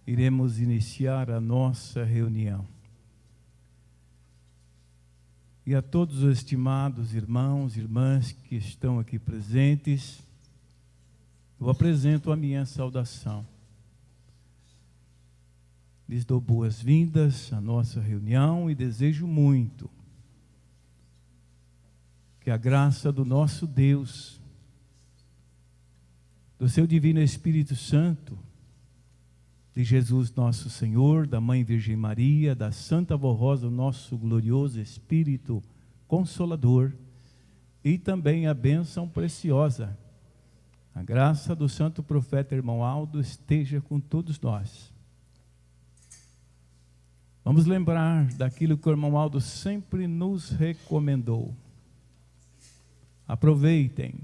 Iremos iniciar a nossa reunião. E a todos os estimados irmãos e irmãs que estão aqui presentes, eu apresento a minha saudação. Lhes dou boas-vindas à nossa reunião e desejo muito que a graça do nosso Deus, do seu Divino Espírito Santo, de Jesus nosso Senhor, da Mãe Virgem Maria, da Santa Vó Rosa, nosso glorioso Espírito Consolador, e também a bênção preciosa, a graça do Santo Profeta Irmão Aldo esteja com todos nós. Vamos lembrar daquilo que o Irmão Aldo sempre nos recomendou. Aproveitem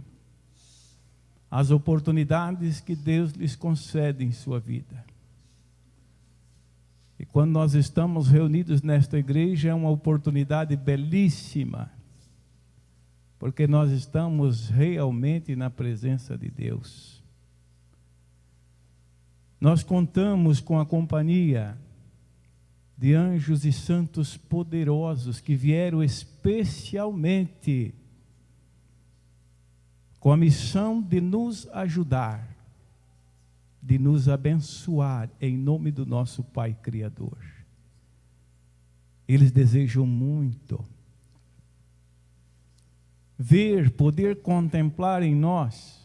as oportunidades que Deus lhes concede em sua vida. E quando nós estamos reunidos nesta igreja, é uma oportunidade belíssima, porque nós estamos realmente na presença de Deus. Nós contamos com a companhia de anjos e santos poderosos que vieram especialmente com a missão de nos ajudar, de nos abençoar em nome do nosso Pai Criador. Eles desejam muito poder contemplar em nós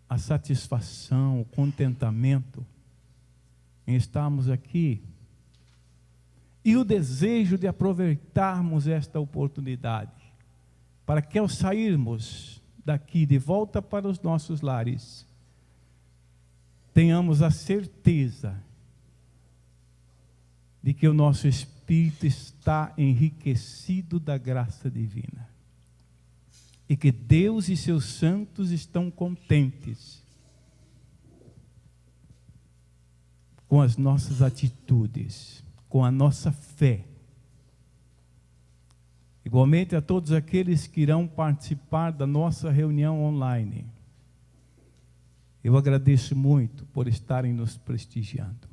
a satisfação, o contentamento em estarmos aqui e o desejo de aproveitarmos esta oportunidade para que ao sairmos daqui de volta para os nossos lares, tenhamos a certeza de que o nosso espírito está enriquecido da graça divina e que Deus e seus santos estão contentes com as nossas atitudes, com a nossa fé. Igualmente a todos aqueles que irão participar da nossa reunião online. Eu agradeço muito por estarem nos prestigiando.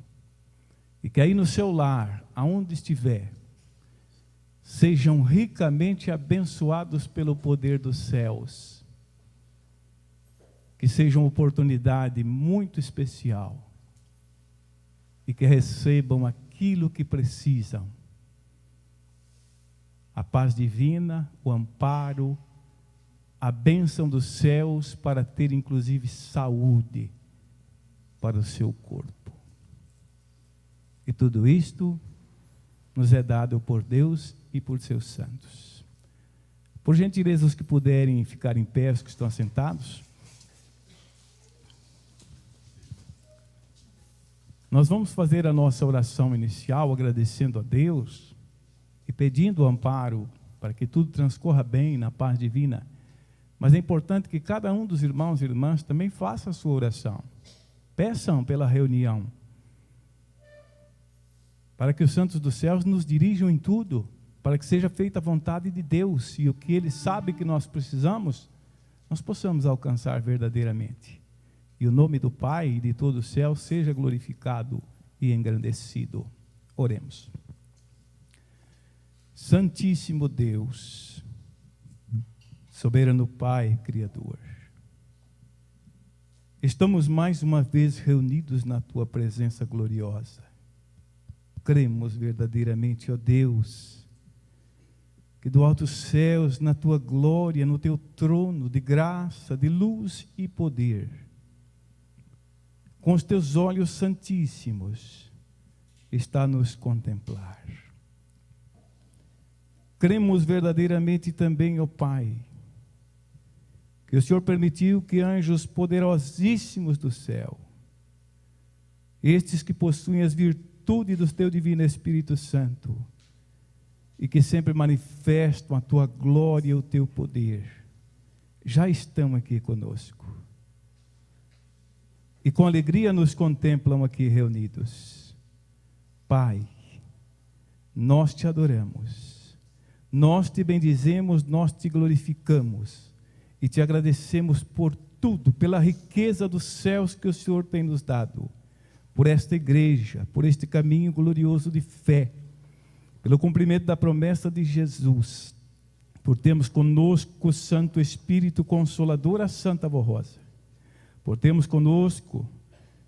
E que aí no seu lar, aonde estiver, sejam ricamente abençoados pelo poder dos céus. Que seja uma oportunidade muito especial. E que recebam aquilo que precisam. A paz divina, o amparo, a bênção dos céus para ter inclusive saúde para o seu corpo. E tudo isto nos é dado por Deus e por seus santos. Por gentileza, os que puderem ficar em pé, os que estão assentados. Nós vamos fazer a nossa oração inicial agradecendo a Deus e pedindo o amparo para que tudo transcorra bem na paz divina. Mas é importante que cada um dos irmãos e irmãs também faça a sua oração. Peçam pela reunião, para que os santos dos céus nos dirijam em tudo, para que seja feita a vontade de Deus, e o que Ele sabe que nós precisamos, nós possamos alcançar verdadeiramente. E o nome do Pai e de todo o céu seja glorificado e engrandecido. Oremos. Santíssimo Deus, soberano Pai, Criador, estamos mais uma vez reunidos na Tua presença gloriosa. Cremos verdadeiramente, ó Deus, que do alto céus, na Tua glória, no Teu trono de graça, de luz e poder, com os Teus olhos santíssimos, está a nos contemplar. Cremos verdadeiramente também, ó Pai, que o Senhor permitiu que anjos poderosíssimos do céu, estes que possuem as virtudes do Teu Divino Espírito Santo, e que sempre manifestam a Tua glória e o Teu poder, já estão aqui conosco. E com alegria nos contemplam aqui reunidos. Pai, nós te adoramos, nós te bendizemos, nós te glorificamos e te agradecemos por tudo, pela riqueza dos céus que o Senhor tem nos dado, por esta igreja, por este caminho glorioso de fé, pelo cumprimento da promessa de Jesus, por termos conosco o Santo Espírito Consolador, a Santa Avó Rosa, por termos conosco,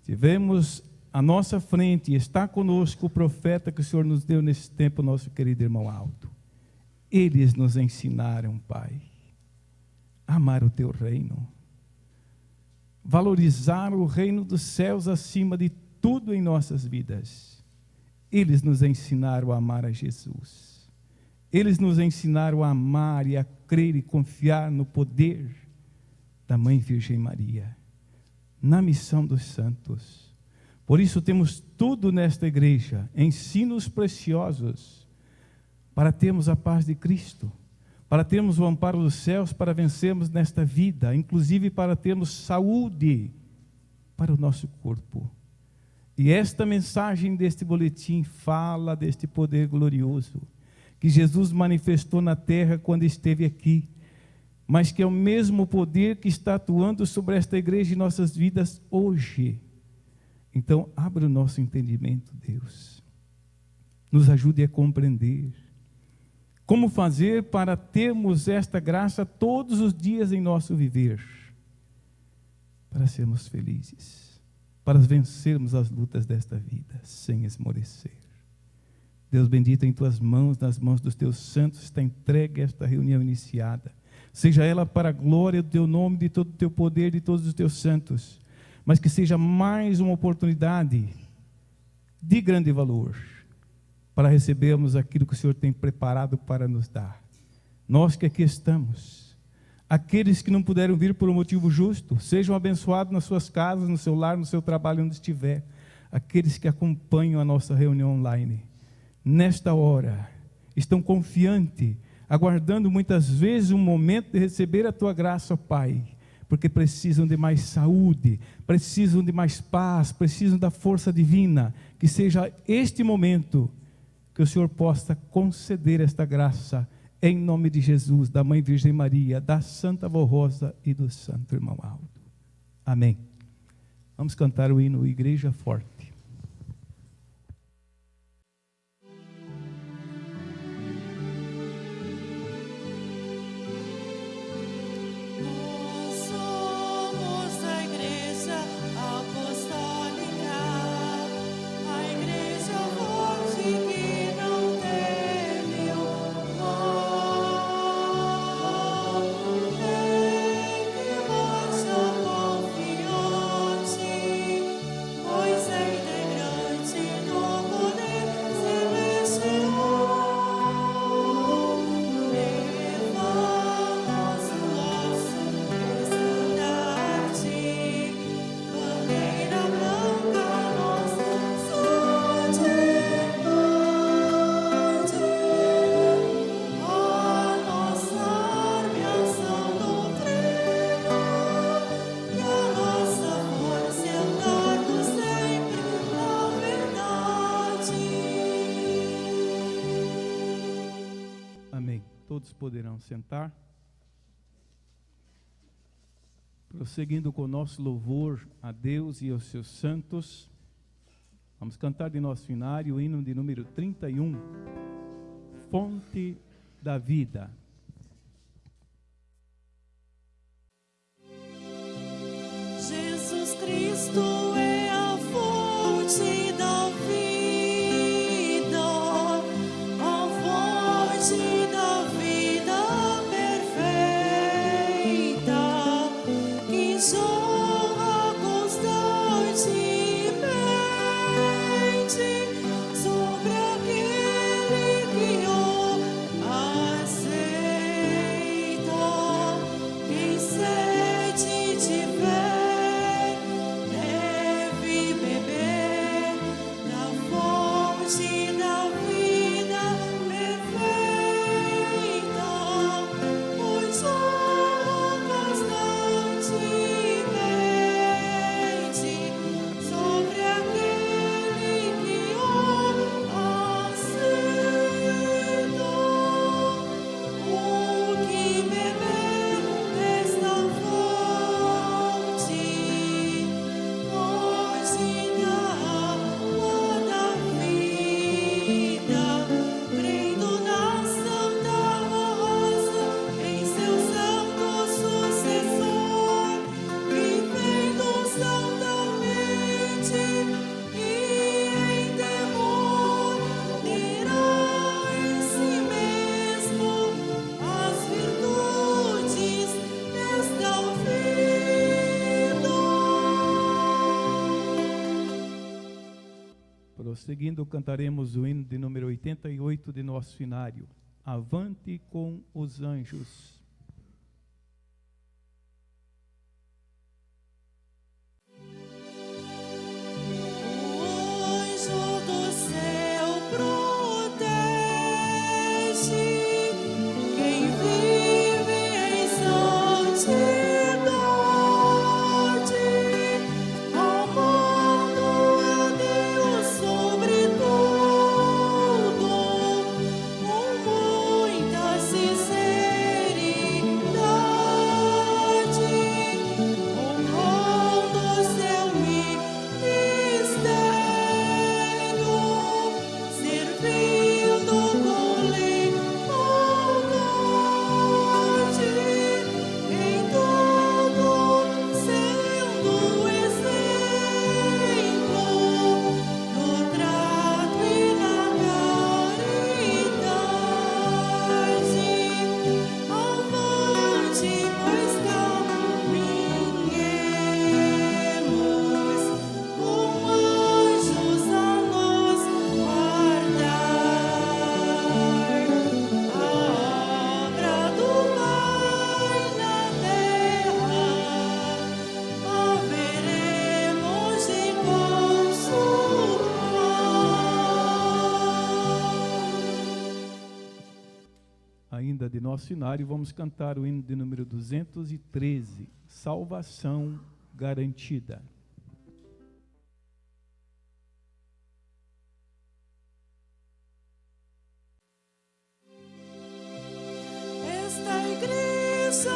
tivemos à nossa frente, está conosco o profeta que o Senhor nos deu nesse tempo, nosso querido irmão Aldo. Eles nos ensinaram, Pai, a amar o teu reino, valorizar o reino dos céus acima de tudo em nossas vidas. Eles nos ensinaram a amar a Jesus. Eles nos ensinaram a amar e a crer e confiar no poder da Mãe Virgem Maria, na missão dos santos. Por isso temos tudo nesta igreja, ensinos preciosos, para termos a paz de Cristo, para termos o amparo dos céus, para vencermos nesta vida, inclusive para termos saúde para o nosso corpo. E esta mensagem deste boletim fala deste poder glorioso, que Jesus manifestou na terra quando esteve aqui, mas que é o mesmo poder que está atuando sobre esta igreja e nossas vidas hoje. Então, abra o nosso entendimento, Deus. Nos ajude a compreender como fazer para termos esta graça todos os dias em nosso viver, para sermos felizes, para vencermos as lutas desta vida, sem esmorecer. Deus bendito, em tuas mãos, nas mãos dos teus santos, está entregue esta reunião iniciada. Seja ela para a glória do teu nome, de todo o teu poder, de todos os teus santos, mas que seja mais uma oportunidade de grande valor, para recebermos aquilo que o Senhor tem preparado para nos dar. Nós que aqui estamos, aqueles que não puderam vir por um motivo justo, sejam abençoados nas suas casas, no seu lar, no seu trabalho, onde estiver. Aqueles que acompanham a nossa reunião online, nesta hora, estão confiantes, aguardando muitas vezes um momento de receber a tua graça, ó Pai, porque precisam de mais saúde, precisam de mais paz, precisam da força divina. Que seja este momento que o Senhor possa conceder esta graça, em nome de Jesus, da Mãe Virgem Maria, da Santa Avó Rosa e do Santo Irmão Aldo. Amém. Vamos cantar o hino Igreja Forte. Todos poderão sentar. Prosseguindo com o nosso louvor a Deus e aos seus santos, vamos cantar de nosso finário o hino de número 31, Fonte da Vida. Jesus Cristo é a fonte da vida, a fonte da vida perfeita, que jorra constantemente sobre aquele que o aceita. Quem sede tiver, deve beber Prosseguindo, cantaremos o hino de número 88 de nosso inário. Avante com os anjos. Ainda de nosso inário, vamos cantar o hino de número 213, Salvação Garantida. Esta igreja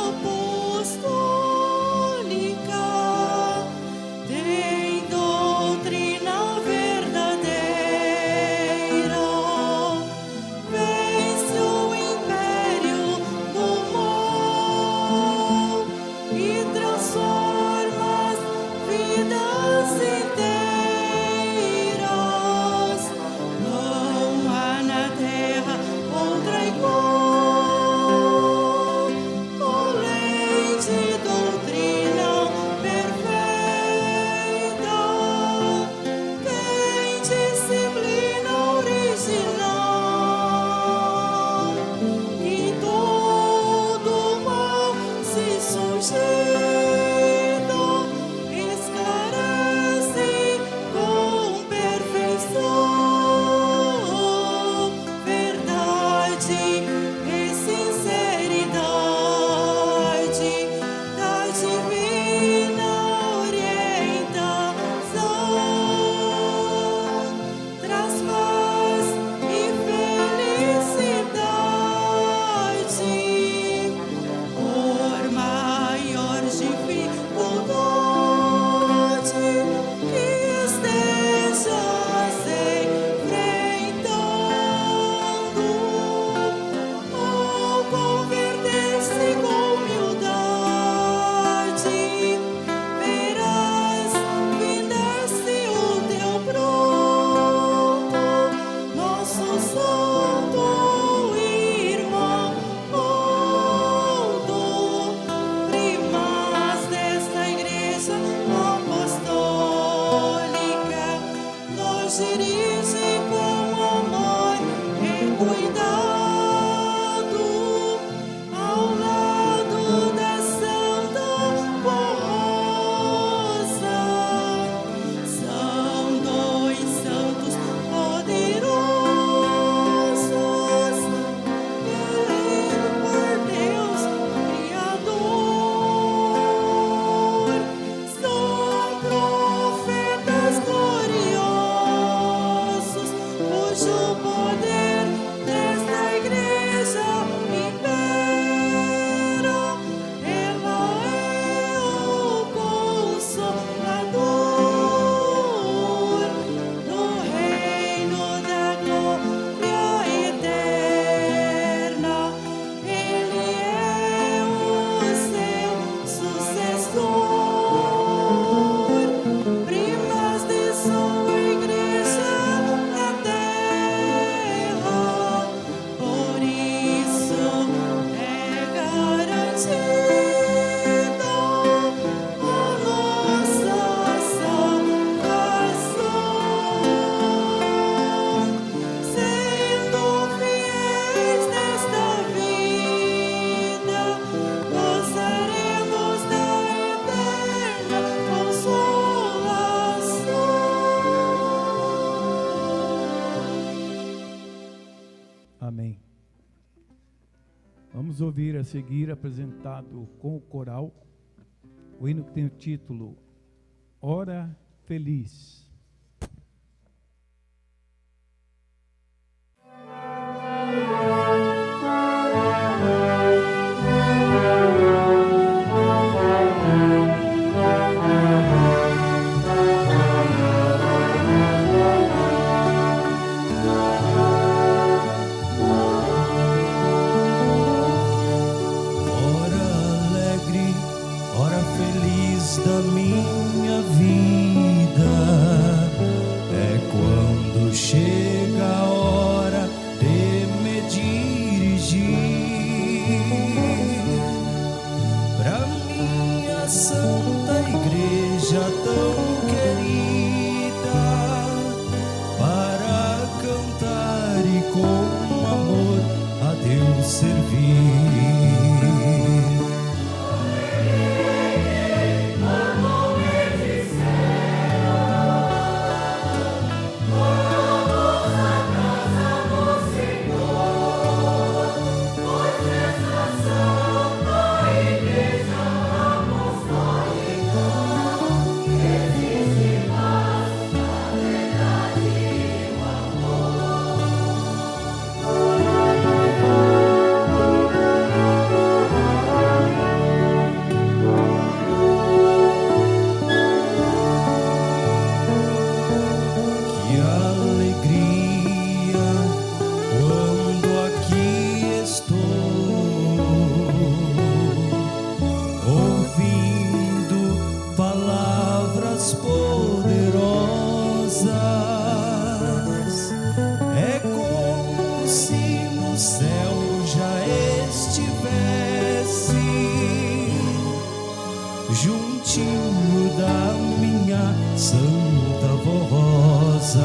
apostólica tem doutrina verdadeira, vence o império do mal e transforma as vidas inteiras. Não há na terra outra igual, além de doutrina perfeita, tem disciplina original, e todo mal se sujeita, esclarece com perfeição, verdade e sinceridade da divina orientação, traz paz e felicidade, por maior dificuldade que estejas enfrentando. Ao converter-se com humildade, verás findar-se o teu pronto, nosso santo irmão Aldo, primas desta igreja apostólica, nos dirige com amor e cuidado, ao lado da Santa Formosa. São dois santos poderosos, eleito por Deus Criador. São profetas gloriosos, Amém. Vamos ouvir a seguir, apresentado com o coral, o hino que tem o título Hora Feliz. Da minha vida é quando chega a hora de me dirigir pra minha santa igreja tão querida, para cantar e com amor a Deus servir. Juntinho da minha santa voz.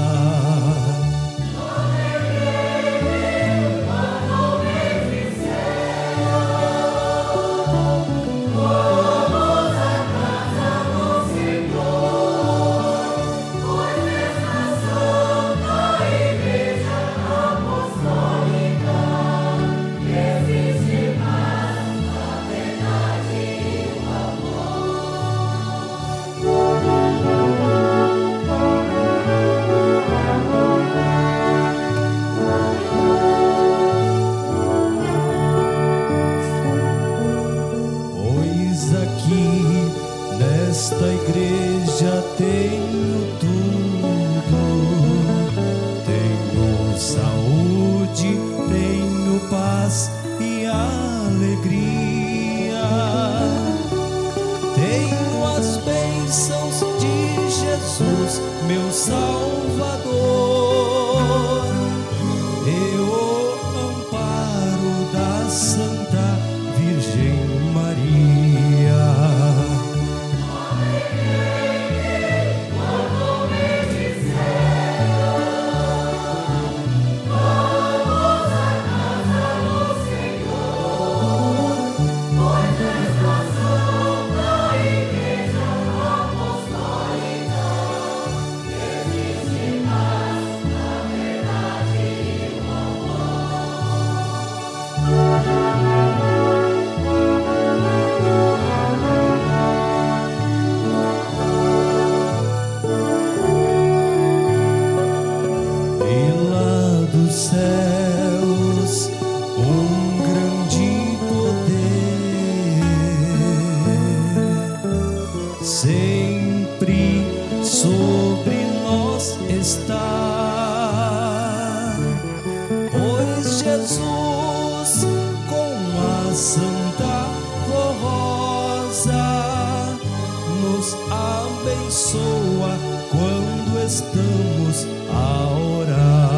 Nesta igreja tenho tudo, tenho saúde, tenho paz e alegria, tenho as bênçãos de Jesus, meu Salvador, e o amparo da Santa Virgem Maria. Céus, um grande poder sempre sobre nós está, pois Jesus com a Santa Rosa nos abençoa quando estamos a orar.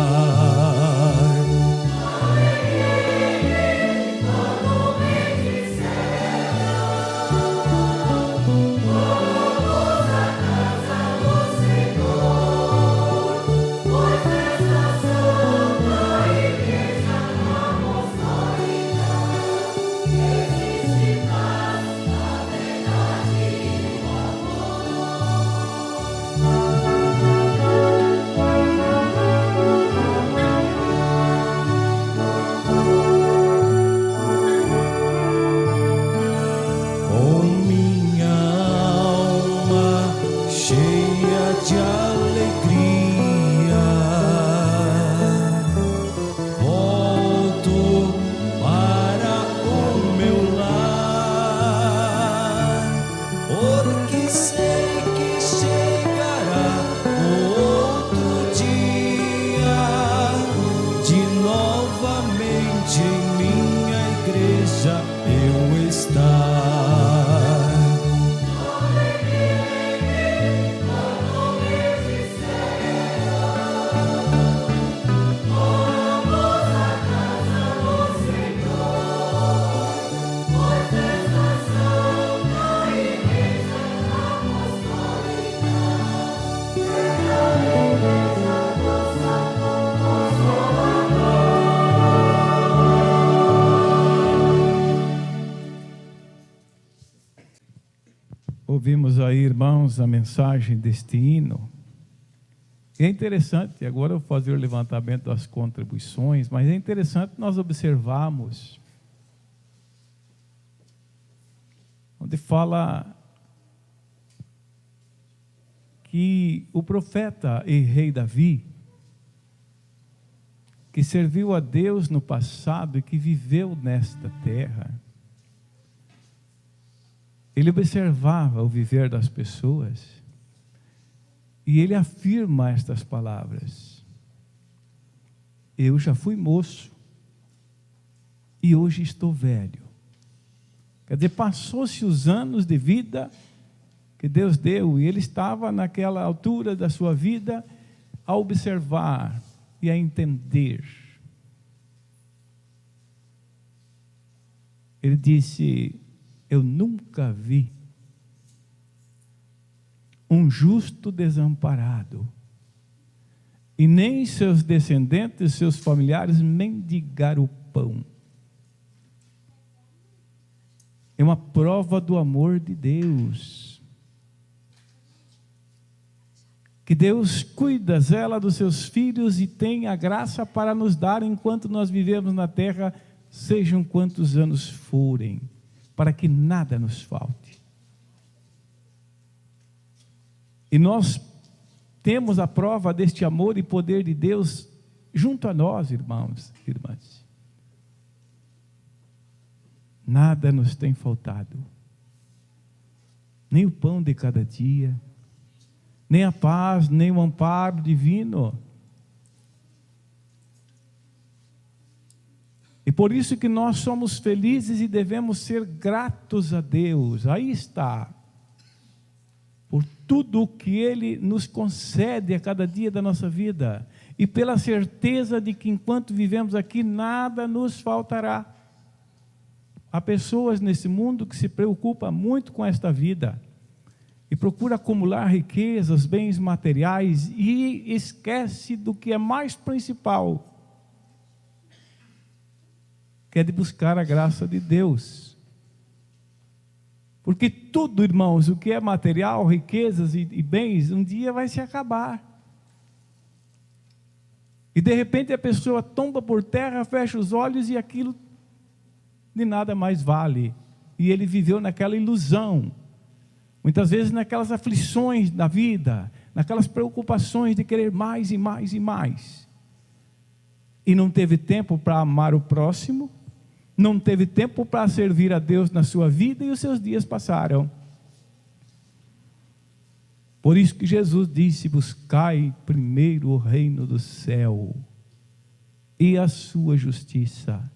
igreja eu estar. Ouvimos aí, irmãos, a mensagem deste hino. E é interessante, agora eu vou fazer o levantamento das contribuições, mas é interessante nós observarmos onde fala que o profeta e rei Davi, que serviu a Deus no passado e que viveu nesta terra, ele observava o viver das pessoas e ele afirma estas palavras: eu já fui moço e hoje estou velho. Quer dizer, passou-se os anos de vida que Deus deu e ele estava naquela altura da sua vida a observar e a entender. Ele disse: eu nunca vi um justo desamparado, e nem seus descendentes, seus familiares mendigar o pão. É uma prova do amor de Deus, que Deus cuida, zela dos seus filhos e tem a graça para nos dar enquanto nós vivemos na terra, sejam quantos anos forem, para que nada nos falte. E nós temos a prova deste amor e poder de Deus junto a nós, irmãos e irmãs. Nada nos tem faltado, nem o pão de cada dia, nem a paz, nem o amparo divino. E por isso que nós somos felizes e devemos ser gratos a Deus. Aí está, por tudo o que Ele nos concede a cada dia da nossa vida, e pela certeza de que enquanto vivemos aqui, nada nos faltará. Há pessoas nesse mundo que se preocupam muito com esta vida, e procura acumular riquezas, bens materiais, e esquece do que é mais principal, que é de buscar a graça de Deus. Porque tudo, irmãos, o que é material, riquezas e bens, um dia vai se acabar. E de repente a pessoa tomba por terra, fecha os olhos e aquilo de nada mais vale. E ele viveu naquela ilusão, muitas vezes naquelas aflições da vida, naquelas preocupações de querer mais e mais e mais. E não teve tempo para amar o próximo, não teve tempo para servir a Deus na sua vida, e os seus dias passaram. Por isso que Jesus disse: buscai primeiro o reino do céu e a sua justiça.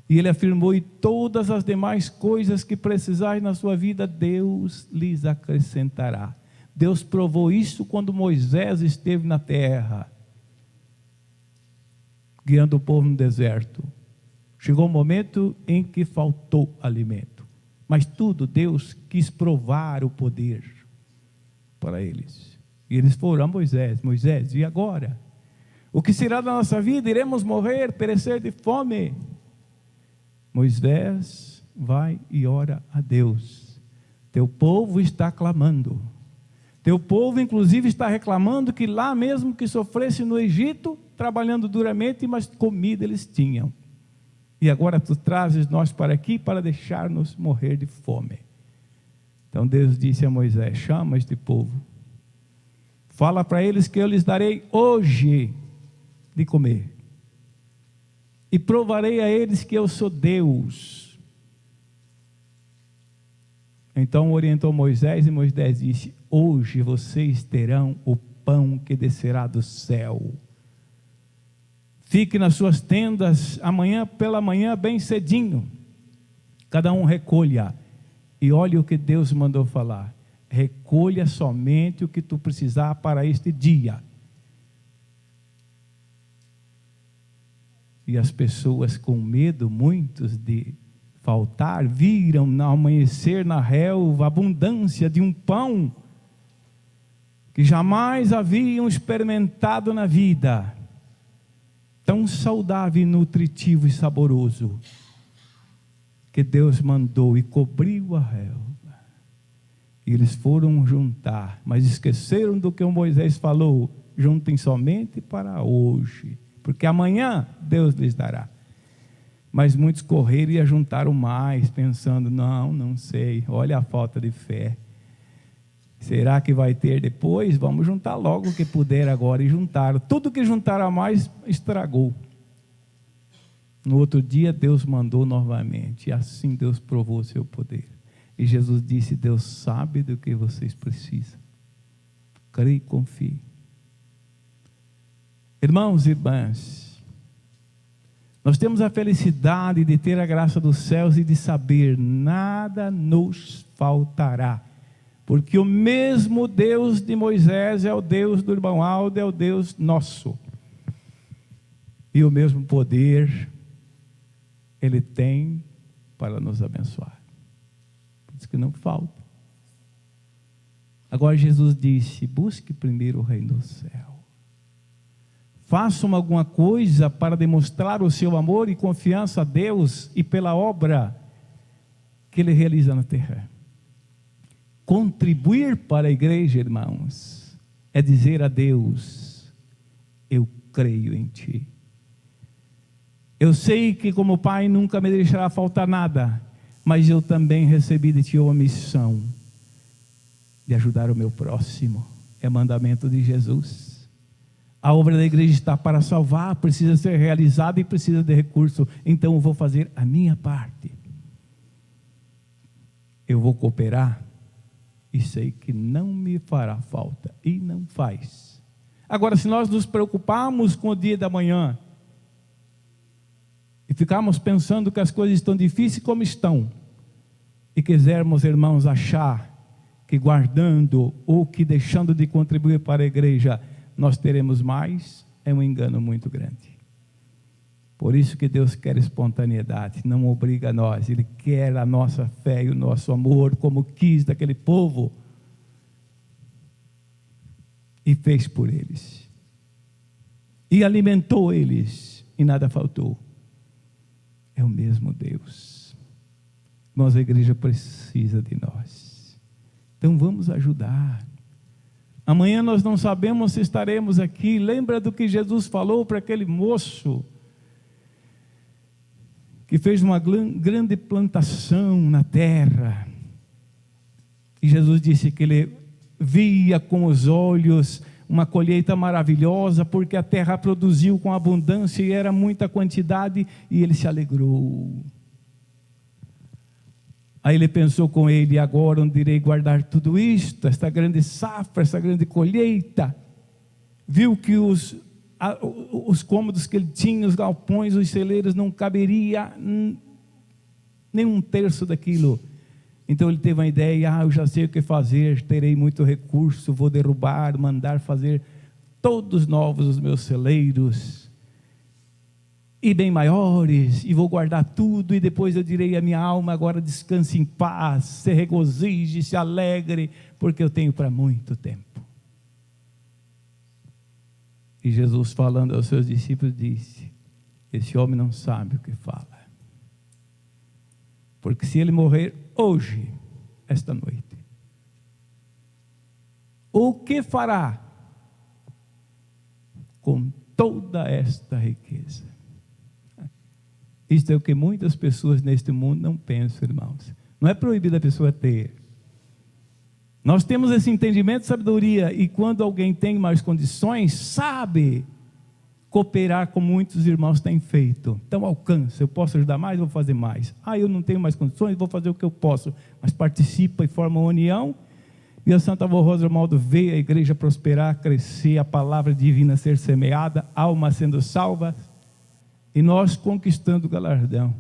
E ele afirmou: e todas as demais coisas que precisais na sua vida, Deus lhes acrescentará. Deus provou isso quando Moisés esteve na terra, guiando o povo no deserto. Chegou um momento em que faltou alimento, mas tudo Deus quis provar o poder para eles. E eles foram a Moisés: Moisés, e agora? O que será da nossa vida? Iremos morrer, perecer de fome? Moisés vai e ora a Deus: teu povo está clamando, teu povo inclusive está reclamando que lá mesmo que sofresse no Egito, trabalhando duramente, mas comida eles tinham. E agora tu trazes nós para aqui para deixar-nos morrer de fome. Então Deus disse a Moisés: chama este povo, fala para eles que eu lhes darei hoje de comer, e provarei a eles que eu sou Deus. Então orientou Moisés, e Moisés disse: hoje vocês terão o pão que descerá do céu. Fique nas suas tendas amanhã pela manhã bem cedinho, Cada um recolha. E olha o que Deus mandou falar. Recolha somente o que tu precisar para este dia. E as pessoas com medo, muitos de faltar, viram no amanhecer na relva a abundância de um pão que jamais haviam experimentado na vida, tão saudável, nutritivo e saboroso, que Deus mandou e cobriu a relva. E eles foram juntar, mas esqueceram do que o Moisés falou: juntem somente para hoje, porque amanhã Deus lhes dará. Mas muitos correram e ajuntaram mais, pensando: não sei, olha a falta de fé. Será que vai ter depois? Vamos juntar logo o que puder agora. E juntaram. Tudo que juntaram a mais estragou. No outro dia Deus mandou novamente. E assim Deus provou o seu poder. E Jesus disse: Deus sabe do que vocês precisam. Creia e confie. Irmãos e irmãs, nós temos a felicidade de ter a graça dos céus e de saber: nada nos faltará. Porque o mesmo Deus de Moisés é o Deus do irmão Aldo, é o Deus nosso. E o mesmo poder Ele tem para nos abençoar. Por isso que não falta. Agora Jesus disse: busque primeiro o reino do céu. Façam alguma coisa para demonstrar o seu amor e confiança a Deus e pela obra que Ele realiza na terra. Contribuir para a igreja, irmãos, é dizer a Deus: eu creio em Ti. Eu sei que como Pai nunca me deixará faltar nada, mas eu também recebi de Ti uma missão de ajudar o meu próximo. É mandamento de Jesus. A obra da igreja está para salvar, precisa ser realizada e precisa de recurso. Então eu vou fazer a minha parte. Eu vou cooperar e sei que não me fará falta, e não faz. Agora, se nós nos preocuparmos com o dia da manhã e ficarmos pensando que as coisas estão difíceis como estão, e quisermos, irmãos, achar que guardando ou que deixando de contribuir para a igreja nós teremos mais, é um engano muito grande. Por isso que Deus quer espontaneidade, não obriga a nós. Ele quer a nossa fé e o nosso amor, como quis daquele povo, e fez por eles, e alimentou eles, e nada faltou. É o mesmo Deus. Irmãos, a igreja precisa de nós, então vamos ajudar. Amanhã nós não sabemos se estaremos aqui. Lembra do que Jesus falou para aquele moço que fez uma grande plantação na terra, e Jesus disse que ele via com os olhos uma colheita maravilhosa, porque a terra produziu com abundância e era muita quantidade, e ele se alegrou. Aí ele pensou com ele: agora onde irei guardar tudo isto, esta grande safra, esta grande colheita? Viu que os cômodos que ele tinha, os galpões, os celeiros, não caberia nem um terço daquilo. Então ele teve uma ideia: eu já sei o que fazer, terei muito recurso, vou derrubar, mandar fazer todos novos os meus celeiros, e bem maiores, e vou guardar tudo, e depois eu direi à minha alma: agora descanse em paz, se regozije, se alegre, porque eu tenho para muito tempo. E Jesus, falando aos seus discípulos, disse: esse homem não sabe o que fala, porque se ele morrer hoje, esta noite, o que fará com toda esta riqueza? Isto é o que muitas pessoas neste mundo não pensam, irmãos. Não é proibido a pessoa ter. Nós temos esse entendimento de sabedoria, e quando alguém tem mais condições, sabe cooperar, como muitos irmãos têm feito. Então alcança: eu posso ajudar mais, vou fazer mais. Eu não tenho mais condições, vou fazer o que eu posso. Mas participa e forma uma união, e a Santa Avó Romualdo vê a igreja prosperar, crescer, a palavra divina ser semeada, almas sendo salvas, e nós conquistando o galardão.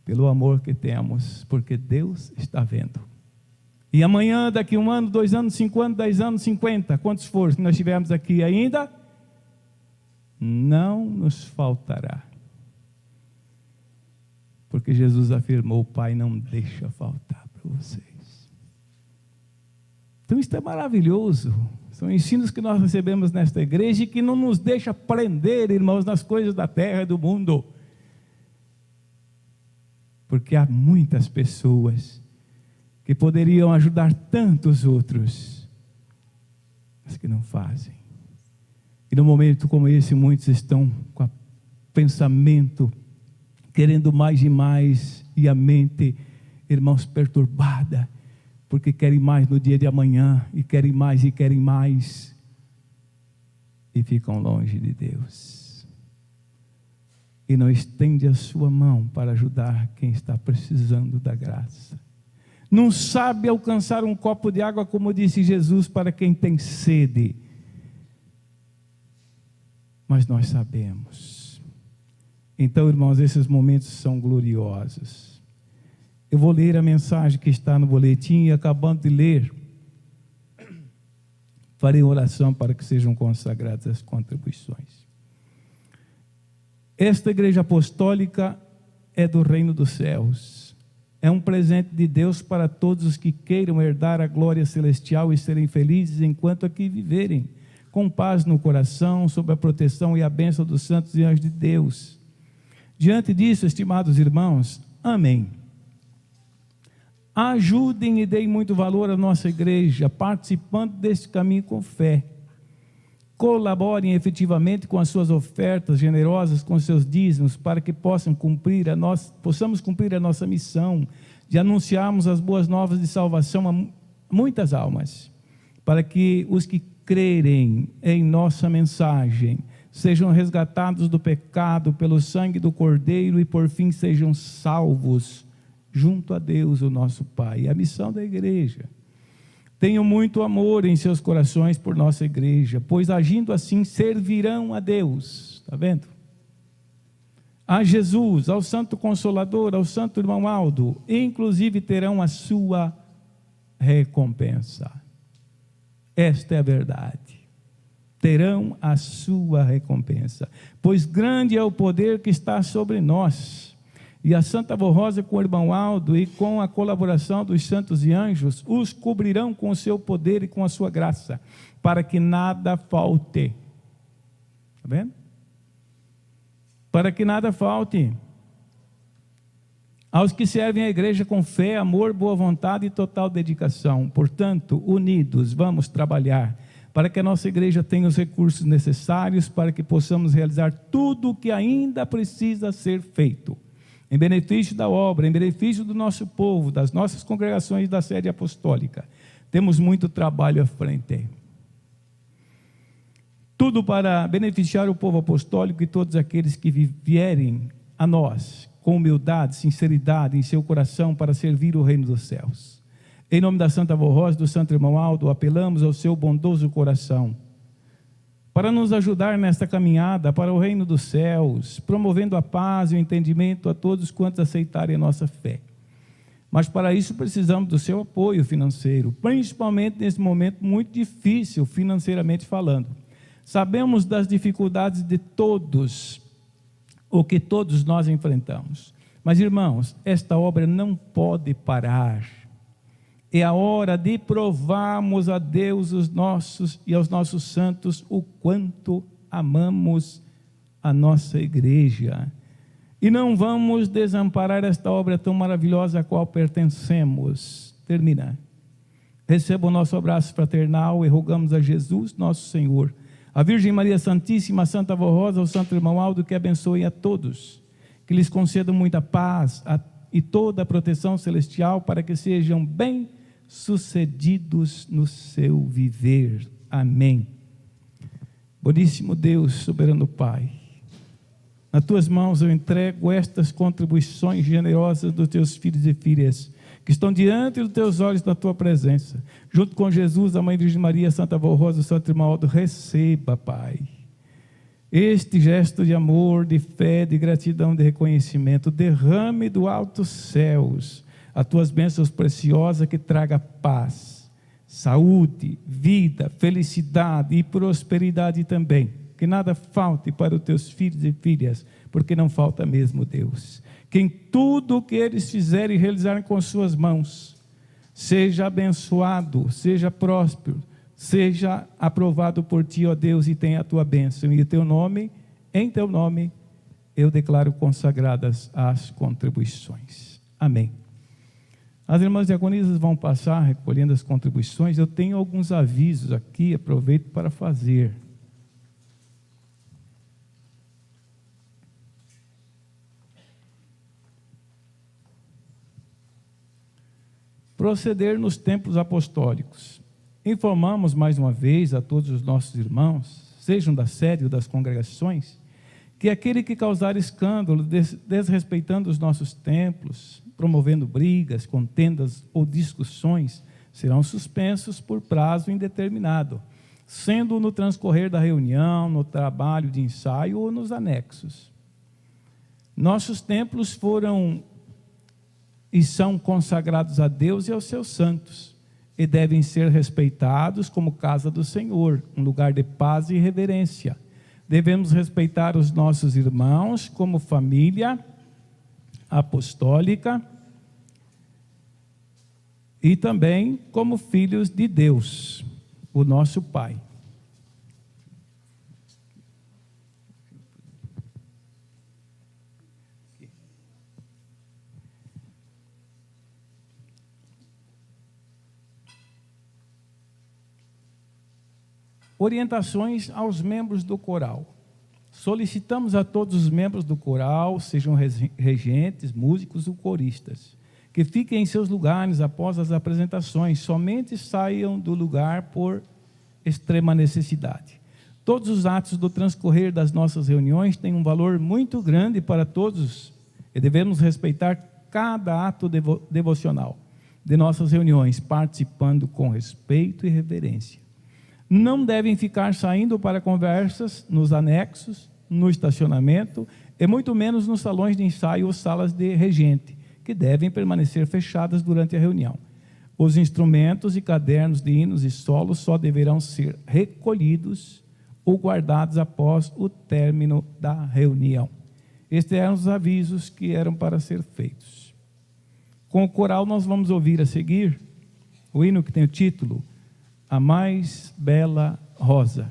pelo amor que temos, porque Deus está vendo. E amanhã, daqui 1 ano, 2 anos, 5 anos, 10 anos, 50, quantos for, se nós estivermos aqui ainda, não nos faltará. Porque Jesus afirmou: o Pai não deixa faltar para vocês. Então isso é maravilhoso. São ensinos que nós recebemos nesta igreja e que não nos deixa prender, irmãos, nas coisas da terra e do mundo. Porque há muitas pessoas que poderiam ajudar tantos outros, mas que não fazem. E num momento como esse, muitos estão com o pensamento querendo mais e mais, e a mente, irmãos, perturbada, porque querem mais no dia de amanhã, e querem mais, e ficam longe de Deus. E não estende a sua mão para ajudar quem está precisando da graça. Não sabe alcançar um copo de água, como disse Jesus, para quem tem sede. Mas nós sabemos. Então, irmãos, esses momentos são gloriosos. Eu vou ler a mensagem que está no boletim e, acabando de ler, farei oração para que sejam consagradas as contribuições. Esta igreja apostólica é do reino dos céus. É um presente de Deus para todos os que queiram herdar a glória celestial e serem felizes enquanto aqui viverem, com paz no coração, sob a proteção e a bênção dos santos e anjos de Deus. Diante disso, estimados irmãos, amém. Ajudem e deem muito valor à nossa igreja, participando deste caminho com fé. Colaborem efetivamente com as suas ofertas generosas, com seus dízimos, para que possamos cumprir a nossa missão de anunciarmos as boas novas de salvação a muitas almas, para que os que crerem em nossa mensagem sejam resgatados do pecado pelo sangue do Cordeiro e por fim sejam salvos junto a Deus, o nosso Pai. A missão da igreja. Tenham muito amor em seus corações por nossa igreja, pois agindo assim servirão a Deus. Está vendo? A Jesus, ao Santo Consolador, ao Santo Irmão Aldo, e inclusive terão a sua recompensa. Esta é a verdade. Terão a sua recompensa, pois grande é o poder que está sobre nós. E a Santa Avó Rosa, com o Irmão Aldo e com a colaboração dos santos e anjos, os cobrirão com o seu poder e com a sua graça, para que nada falte. Está vendo? Para que nada falte. Aos que servem a igreja com fé, amor, boa vontade e total dedicação. Portanto, unidos, vamos trabalhar para que a nossa igreja tenha os recursos necessários para que possamos realizar tudo o que ainda precisa ser feito, em benefício da obra, em benefício do nosso povo, das nossas congregações da sede apostólica. Temos muito trabalho à frente. Tudo para beneficiar o povo apostólico e todos aqueles que vierem a nós, com humildade, sinceridade em seu coração para servir o reino dos céus. Em nome da Santa Avó Rosa, do Santo Irmão Aldo, apelamos ao seu bondoso coração, para nos ajudar nesta caminhada para o reino dos céus, promovendo a paz e o entendimento a todos quantos aceitarem a nossa fé. Mas para isso precisamos do seu apoio financeiro, principalmente nesse momento muito difícil financeiramente falando. Sabemos das dificuldades de todos, o que todos nós enfrentamos. Mas, irmãos, esta obra não pode parar. É a hora de provarmos a Deus e aos nossos santos o quanto amamos a nossa igreja. E não vamos desamparar esta obra tão maravilhosa a qual pertencemos. Termina. Receba o nosso abraço fraternal e rogamos a Jesus, nosso Senhor, a Virgem Maria Santíssima, a Santa Avó Rosa, o Santo Irmão Aldo, que abençoe a todos, que lhes conceda muita paz e toda a proteção celestial para que sejam bem-sucedidos no seu viver. Amém. Boníssimo Deus, soberano Pai, nas tuas mãos eu entrego estas contribuições generosas dos teus filhos e filhas, que estão diante dos teus olhos na tua presença, junto com Jesus, a Mãe Virgem Maria, Santa Avó Rosa, o Santo Irmão Aldo. Receba, Pai, Este gesto de amor, de fé, de gratidão, de reconhecimento, derrame do altos céus as tuas bênçãos preciosas que traga paz, saúde, vida, felicidade e prosperidade também. Que nada falte para os teus filhos e filhas, porque não falta mesmo, Deus. Que em tudo o que eles fizerem e realizarem com suas mãos, seja abençoado, seja próspero, seja aprovado por ti, ó Deus, e tenha a tua bênção. E em teu nome, eu declaro consagradas as contribuições. Amém. As irmãs diaconisas vão passar recolhendo as contribuições. Eu tenho alguns avisos aqui, aproveito para fazer. Proceder nos templos apostólicos. Informamos mais uma vez a todos os nossos irmãos, sejam da sede ou das congregações, que aquele que causar escândalo, desrespeitando os nossos templos, promovendo brigas, contendas ou discussões, serão suspensos por prazo indeterminado, sendo no transcorrer da reunião, no trabalho de ensaio ou nos anexos. Nossos templos foram e são consagrados a Deus e aos seus santos, e devem ser respeitados como casa do Senhor, um lugar de paz e reverência. Devemos respeitar os nossos irmãos como família apostólica e também como filhos de Deus, o nosso Pai. Orientações aos membros do coral. Solicitamos a todos os membros do coral, sejam regentes, músicos ou coristas, que fiquem em seus lugares após as apresentações, somente saiam do lugar por extrema necessidade. Todos os atos do transcorrer das nossas reuniões têm um valor muito grande para todos e devemos respeitar cada ato devocional de nossas reuniões, participando com respeito e reverência. Não devem ficar saindo para conversas nos anexos, no estacionamento, e muito menos nos salões de ensaio ou salas de regente, que devem permanecer fechadas durante a reunião. Os instrumentos e cadernos de hinos e solos só deverão ser recolhidos ou guardados após o término da reunião. Estes eram os avisos que eram para ser feitos. Com o coral nós vamos ouvir a seguir o hino que tem o título A Mais Bela Rosa.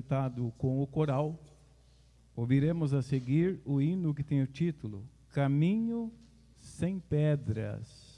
cantado com o coral, ouviremos a seguir o hino que tem o título Caminho Sem Pedras.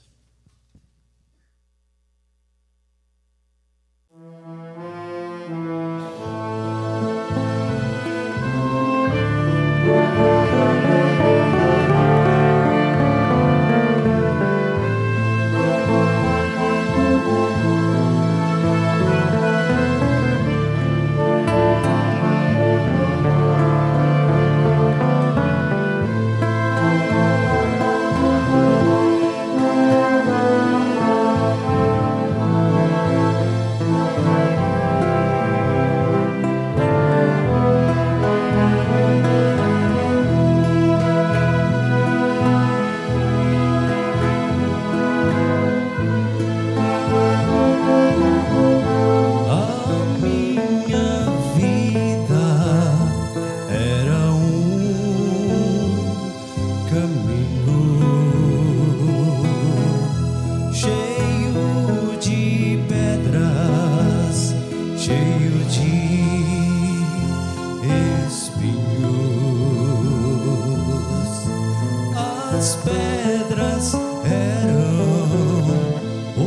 As pedras eram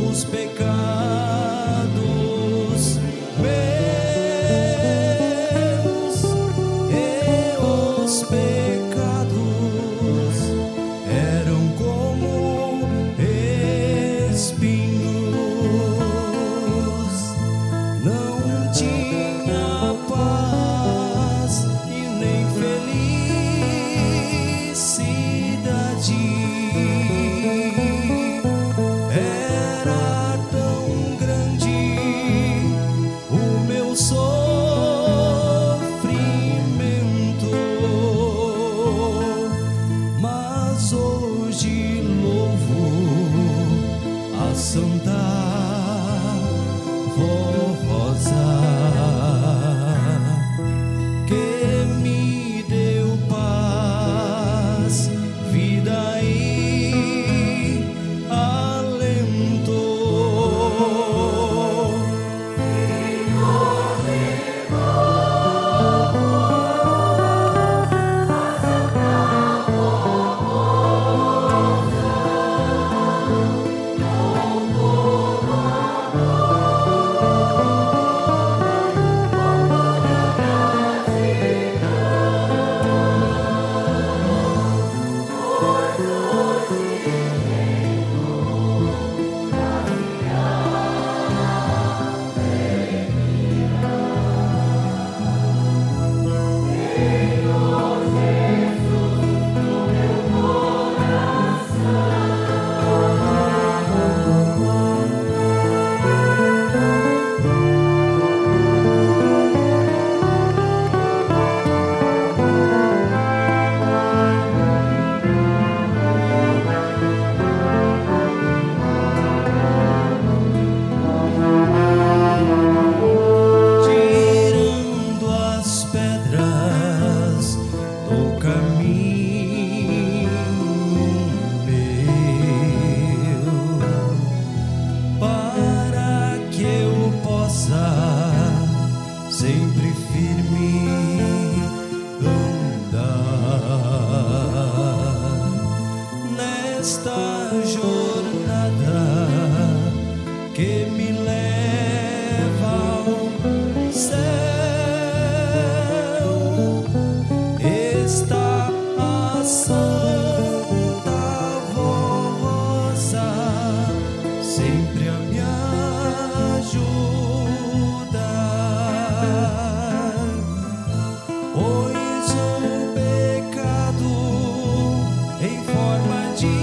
os pecados meus, e os pecados eram como espinhos. Não tinha paz e nem felicidade. Era tão grande o meu sofrimento, mas hoje louvo a Santa Rosa, que me deu paz, vida e alento. Tirando as pedras do caminho meu, para que eu possa sempre firme andar nesta jornada que me leva ao céu. Está a Santa Rosa sempre a me ajudar, pois o pecado em forma de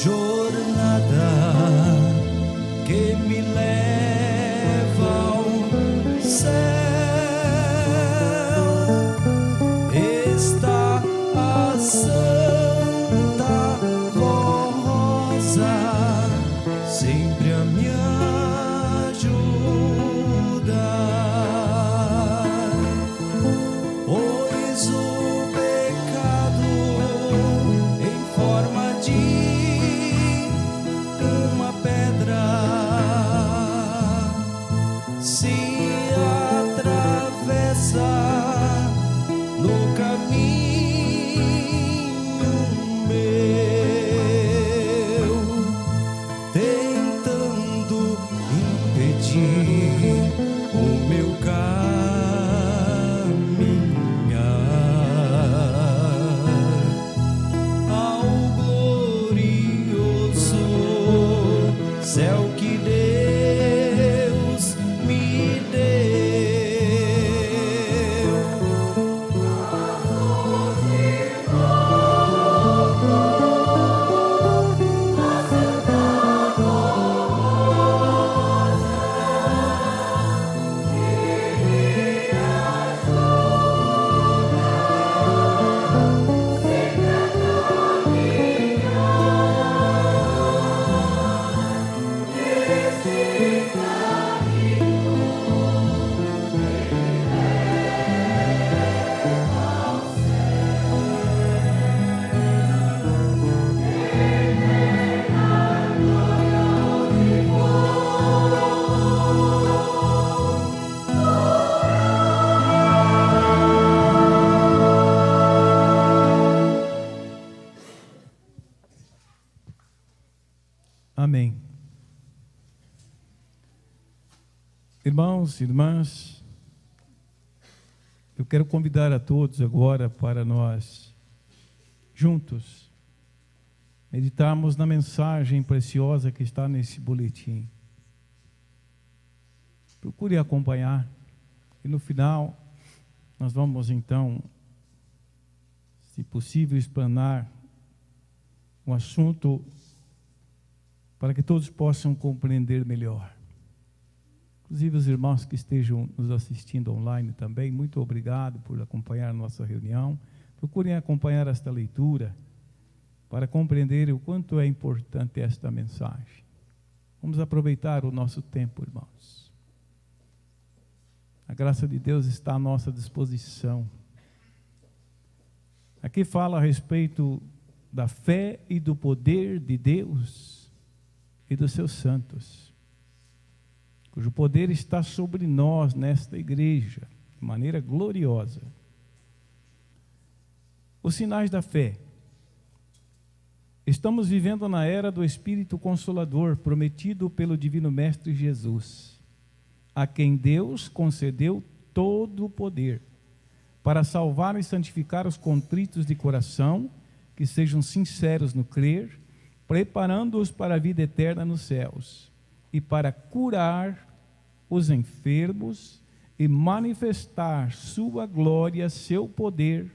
jornada que me leva ao céu. Está a Santa Rosa sempre a me ajudar, pois o pecado em forma de uma pedra se atravessa no caminho meu, tentando impedir o meu caminhar ao glorioso céu que Deus me deu. Amém. Irmãos e irmãs, eu quero convidar a todos agora para nós, juntos, meditarmos na mensagem preciosa que está nesse boletim. Procure acompanhar e no final nós vamos então, se possível, explanar um assunto para que todos possam compreender melhor. Inclusive os irmãos que estejam nos assistindo online também, muito obrigado por acompanhar a nossa reunião. Procurem acompanhar esta leitura para compreender o quanto é importante esta mensagem. Vamos aproveitar o nosso tempo, irmãos. A graça de Deus está à nossa disposição. Aqui fala a respeito da fé e do poder de Deus e dos seus santos, cujo poder está sobre nós nesta igreja, de maneira gloriosa. Os sinais da fé. Estamos vivendo na era do Espírito Consolador, prometido pelo Divino Mestre Jesus, a quem Deus concedeu todo o poder, para salvar e santificar os contritos de coração, que sejam sinceros no crer, preparando-os para a vida eterna nos céus, e para curar os enfermos e manifestar sua glória, seu poder,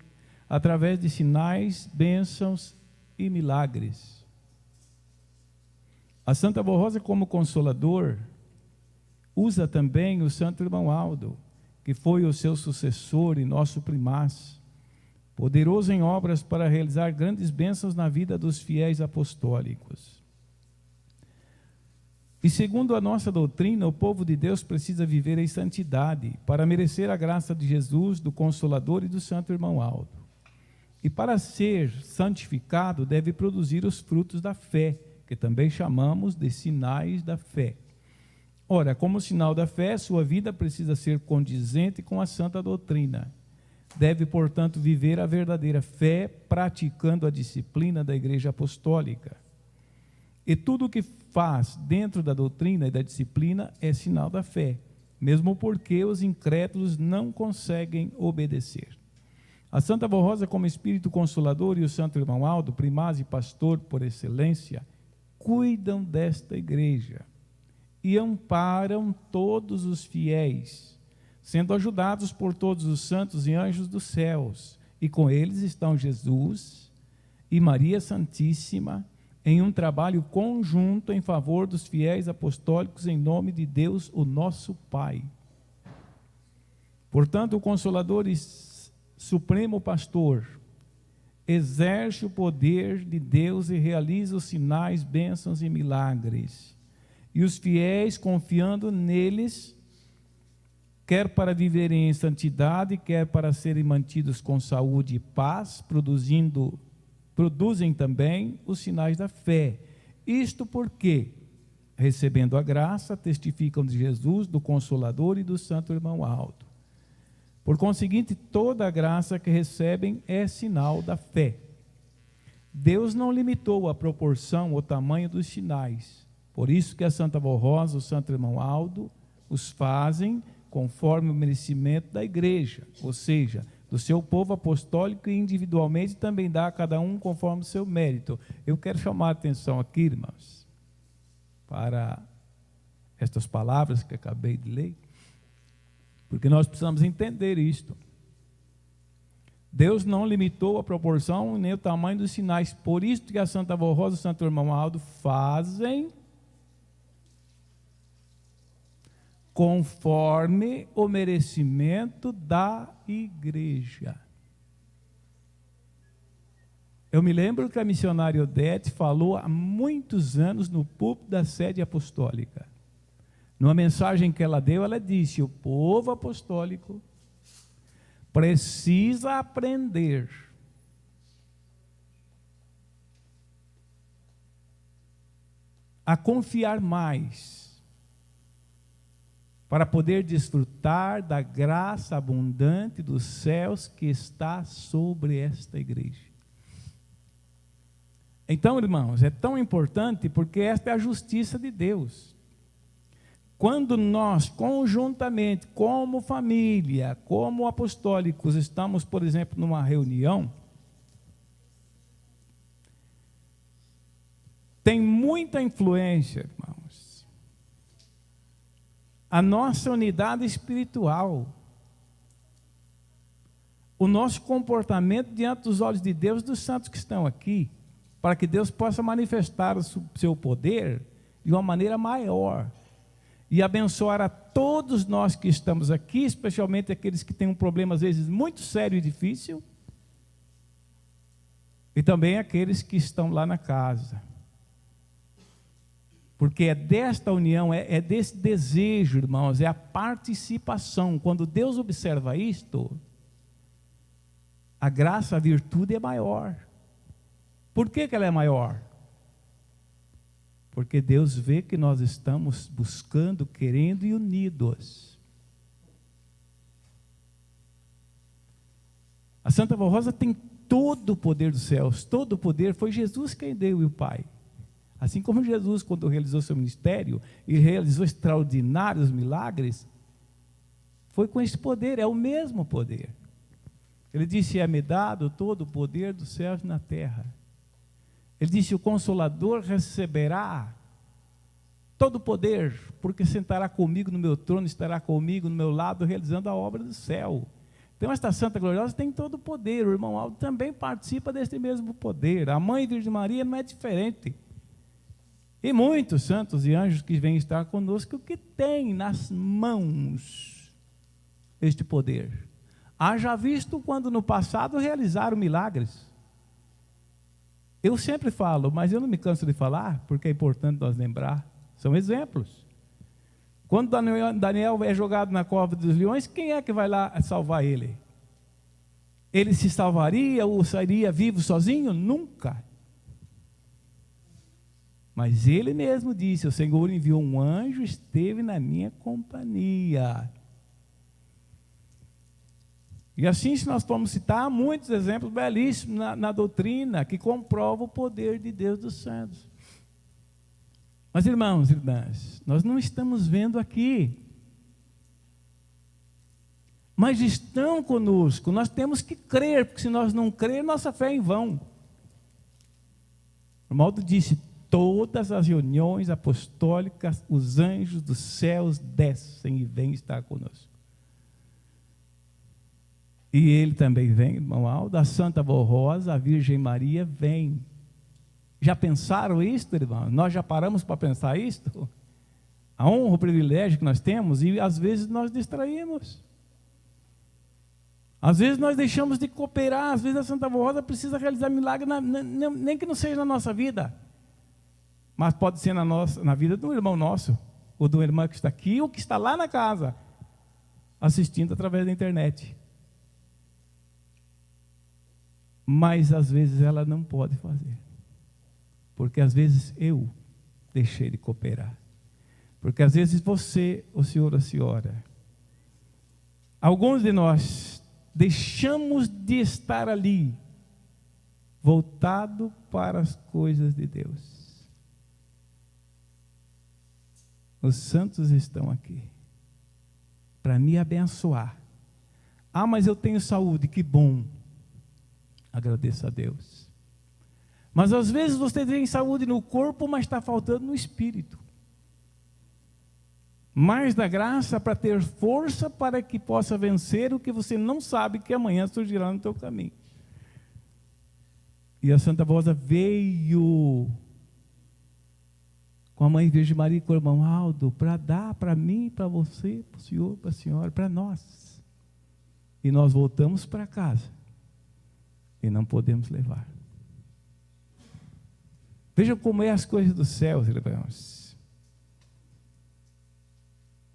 através de sinais, bênçãos e milagres. A Santa Rosa, como consolador, usa também o Santo Irmão Aldo, que foi o seu sucessor e nosso primaz, poderoso em obras para realizar grandes bênçãos na vida dos fiéis apostólicos. E segundo a nossa doutrina, o povo de Deus precisa viver em santidade para merecer a graça de Jesus, do Consolador e do Santo Irmão Aldo. E para ser santificado, deve produzir os frutos da fé, que também chamamos de sinais da fé. Ora, como sinal da fé, sua vida precisa ser condizente com a santa doutrina. Deve, portanto, viver a verdadeira fé, praticando a disciplina da Igreja Apostólica. E tudo o que faz dentro da doutrina e da disciplina é sinal da fé, mesmo porque os incrédulos não conseguem obedecer. A Santa Rosa, como Espírito Consolador, e o Santo Irmão Aldo, primaz e pastor por excelência, cuidam desta igreja e amparam todos os fiéis, sendo ajudados por todos os santos e anjos dos céus, e com eles estão Jesus e Maria Santíssima em um trabalho conjunto em favor dos fiéis apostólicos em nome de Deus, o nosso Pai. Portanto, o Consolador e Supremo Pastor exerce o poder de Deus e realiza os sinais, bênçãos e milagres. E os fiéis, confiando neles, quer para viverem em santidade, quer para serem mantidos com saúde e paz, produzem também os sinais da fé. Isto porque, recebendo a graça, testificam de Jesus, do Consolador e do Santo Irmão Aldo. Por conseguinte, toda a graça que recebem é sinal da fé. Deus não limitou a proporção ou tamanho dos sinais. Por isso que a Santa Vó Rosa, o Santo Irmão Aldo, os fazem conforme o merecimento da igreja, ou seja, do seu povo apostólico, e individualmente também dá a cada um conforme o seu mérito. Eu quero chamar a atenção aqui, irmãos, para estas palavras que acabei de ler, porque nós precisamos entender isto. Deus não limitou a proporção nem o tamanho dos sinais, por isso que a Santa Vó Rosa e o Santo Irmão Aldo fazem conforme o merecimento da igreja. Eu me lembro que a missionária Odete falou há muitos anos no púlpito da sede apostólica. Numa mensagem que ela deu, ela disse: o povo apostólico precisa aprender a confiar mais, para poder desfrutar da graça abundante dos céus que está sobre esta igreja. Então, irmãos, é tão importante porque esta é a justiça de Deus. Quando nós, conjuntamente, como família, como apostólicos, estamos, por exemplo, numa reunião, tem muita influência, irmãos, a nossa unidade espiritual, o nosso comportamento diante dos olhos de Deus, dos santos que estão aqui, para que Deus possa manifestar o seu poder de uma maneira maior e abençoar a todos nós que estamos aqui, especialmente aqueles que têm um problema às vezes muito sério e difícil, e também aqueles que estão lá na casa. Porque é desta união, é desse desejo, irmãos, é a participação. Quando Deus observa isto, a graça, a virtude é maior. Por que ela é maior? Porque Deus vê que nós estamos buscando, querendo e unidos. A Santa Vó Rosa tem todo o poder dos céus, todo o poder foi Jesus quem deu e o Pai. Assim como Jesus, quando realizou seu ministério e realizou extraordinários milagres, foi com esse poder, é o mesmo poder. Ele disse: é-me dado todo o poder dos céus e na terra. Ele disse: o Consolador receberá todo o poder, porque sentará comigo no meu trono, estará comigo no meu lado, realizando a obra do céu. Então, esta Santa Gloriosa tem todo o poder. O irmão Aldo também participa desse mesmo poder. A Mãe Virgem Maria não é diferente. E muitos santos e anjos que vêm estar conosco, que têm nas mãos este poder. Haja visto quando no passado realizaram milagres. Eu sempre falo, mas eu não me canso de falar, porque é importante nós lembrar. São exemplos. Quando Daniel é jogado na cova dos leões, quem é que vai lá salvar ele? Ele se salvaria ou sairia vivo sozinho? Nunca. Mas ele mesmo disse: o Senhor enviou um anjo, esteve na minha companhia. E assim, se nós formos citar, há muitos exemplos belíssimos na doutrina que comprovam o poder de Deus dos santos. Mas, irmãos e irmãs, nós não estamos vendo aqui, mas estão conosco. Nós temos que crer, porque se nós não crer, nossa fé é em vão. O Romualdo disse: todas as reuniões apostólicas, os anjos dos céus descem e vêm estar conosco. E ele também vem, irmão Aldo, a Santa Vó Rosa, a Virgem Maria vem. Já pensaram isto, irmão? Nós já paramos para pensar isto? A honra, o privilégio que nós temos, e às vezes nós distraímos. Às vezes nós deixamos de cooperar, às vezes a Santa Rosa precisa realizar milagre, nem que não seja na nossa vida, mas pode ser na vida de um irmão nosso, ou de uma irmã que está aqui, ou que está lá na casa, assistindo através da internet. Mas às vezes ela não pode fazer, porque às vezes eu deixei de cooperar, porque às vezes você, o senhor, a senhora, alguns de nós deixamos de estar ali, voltado para as coisas de Deus. Os santos estão aqui para me abençoar. Ah, mas eu tenho saúde, que bom. Agradeça a Deus. Mas às vezes você tem saúde no corpo, mas está faltando no espírito. Mais da graça para ter força para que possa vencer o que você não sabe que amanhã surgirá no teu caminho. E a Santa Rosa veio com a Mãe Virgem Maria e com o irmão Aldo para dar para mim, para você, para o senhor, para a senhora, para nós. E nós voltamos para casa e não podemos levar. Veja como é as coisas dos céus, irmãos.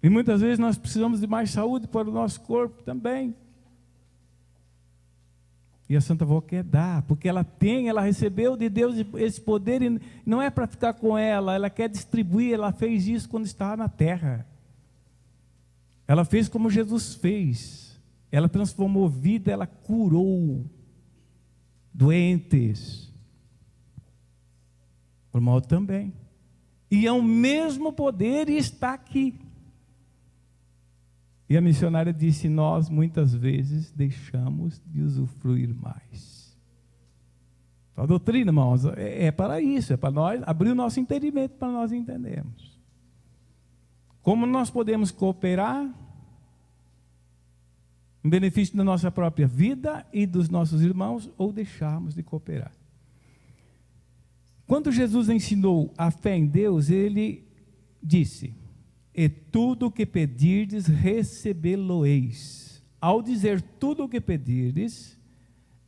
E muitas vezes nós precisamos de mais saúde para o nosso corpo também. E a Santa Avó quer dar, porque ela recebeu de Deus esse poder, e não é para ficar com ela quer distribuir. Ela fez isso quando estava na terra. Ela fez como Jesus fez. Ela transformou vida, ela curou doentes. O mal também. E é o mesmo poder e está aqui. E a missionária disse: nós muitas vezes deixamos de usufruir mais. A doutrina, irmãos, é para isso, é para nós abrir o nosso entendimento, para nós entendermos. Como nós podemos cooperar em benefício da nossa própria vida e dos nossos irmãos, ou deixarmos de cooperar. Quando Jesus ensinou a fé em Deus, ele disse: e tudo o que pedirdes, recebê-lo-eis. Ao dizer tudo o que pedirdes,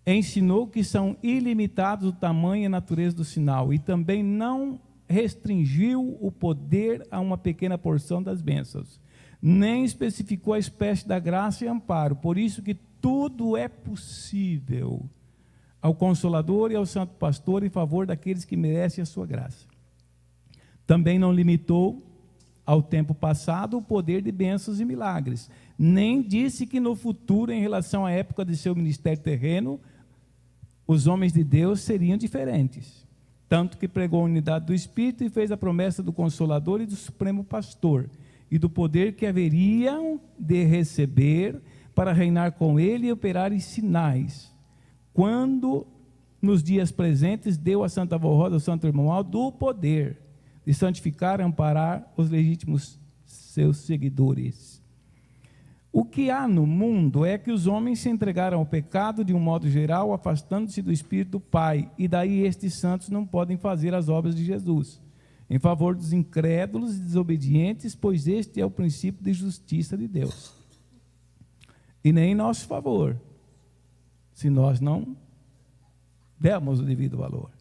ensinou que são ilimitados o tamanho e a natureza do sinal, e também não restringiu o poder a uma pequena porção das bênçãos, nem especificou a espécie da graça e amparo. Por isso que tudo é possível ao Consolador e ao Santo Pastor em favor daqueles que merecem a sua graça. Também não limitou ao tempo passado o poder de bênçãos e milagres, nem disse que no futuro, em relação à época de seu ministério terreno, os homens de Deus seriam diferentes, tanto que pregou a unidade do Espírito e fez a promessa do Consolador e do Supremo Pastor, e do poder que haveriam de receber para reinar com ele e operar em sinais, quando nos dias presentes deu a Santa Avó Rosa, ao Santo Irmão Aldo, o poder de santificar e amparar os legítimos seus seguidores. O que há no mundo é que os homens se entregaram ao pecado de um modo geral, afastando-se do Espírito do Pai, e daí estes santos não podem fazer as obras de Jesus, em favor dos incrédulos e desobedientes, pois este é o princípio de justiça de Deus. E nem em nosso favor, se nós não dermos o devido valor.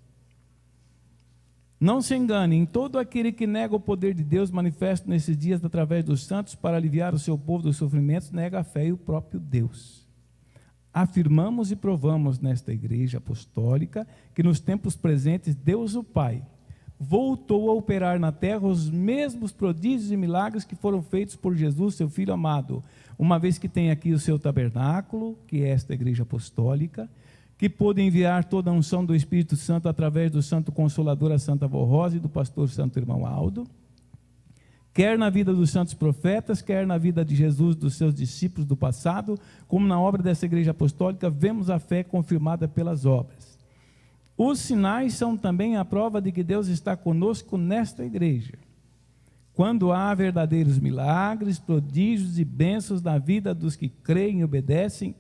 Não se engane, em todo aquele que nega o poder de Deus manifesto nesses dias através dos santos para aliviar o seu povo dos sofrimentos, nega a fé e o próprio Deus. Afirmamos e provamos nesta igreja apostólica que nos tempos presentes Deus o Pai voltou a operar na terra os mesmos prodígios e milagres que foram feitos por Jesus, seu Filho amado, uma vez que tem aqui o seu tabernáculo, que é esta igreja apostólica, que pôde enviar toda a unção do Espírito Santo através do Santo Consolador, a Santa Avó Rosa, e do pastor Santo Irmão Aldo, quer na vida dos santos profetas, quer na vida de Jesus, dos seus discípulos do passado, como na obra dessa igreja apostólica, vemos a fé confirmada pelas obras. Os sinais são também a prova de que Deus está conosco nesta igreja. Quando há verdadeiros milagres, prodígios e bênçãos na vida dos que creem e obedecem,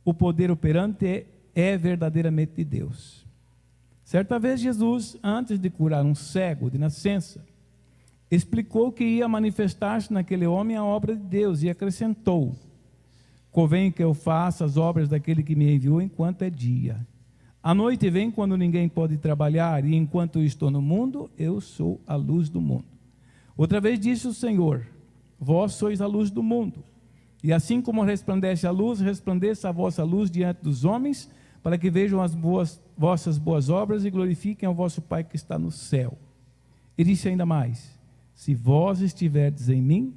o poder operante é verdadeiramente de Deus. Certa vez Jesus, antes de curar um cego de nascença, explicou que ia manifestar-se naquele homem a obra de Deus e acrescentou: convém que eu faça as obras daquele que me enviou enquanto é dia. A noite vem quando ninguém pode trabalhar, e enquanto eu estou no mundo, eu sou a luz do mundo. Outra vez disse o Senhor: vós sois a luz do mundo. E assim como resplandece a luz, resplandeça a vossa luz diante dos homens, para que vejam as vossas boas obras e glorifiquem ao vosso Pai que está no céu. E disse ainda mais: se vós estiverdes em mim,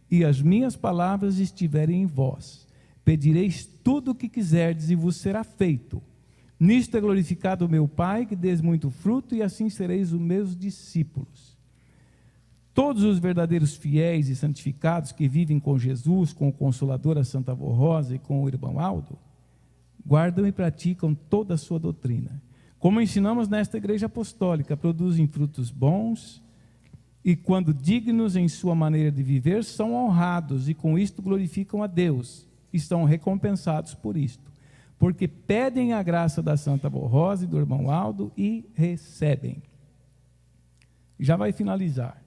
e as minhas palavras estiverem em vós, pedireis tudo o que quiserdes e vos será feito. Nisto é glorificado o meu Pai, que dês muito fruto, e assim sereis os meus discípulos. Todos os verdadeiros fiéis e santificados que vivem com Jesus, com o Consolador, a Santa Avó Rosa e com o irmão Aldo, guardam e praticam toda a sua doutrina. Como ensinamos nesta igreja apostólica, produzem frutos bons e, quando dignos em sua maneira de viver, são honrados e com isto glorificam a Deus e são recompensados por isto, porque pedem a graça da Santa Avó Rosa e do irmão Aldo e recebem. Já vai finalizar.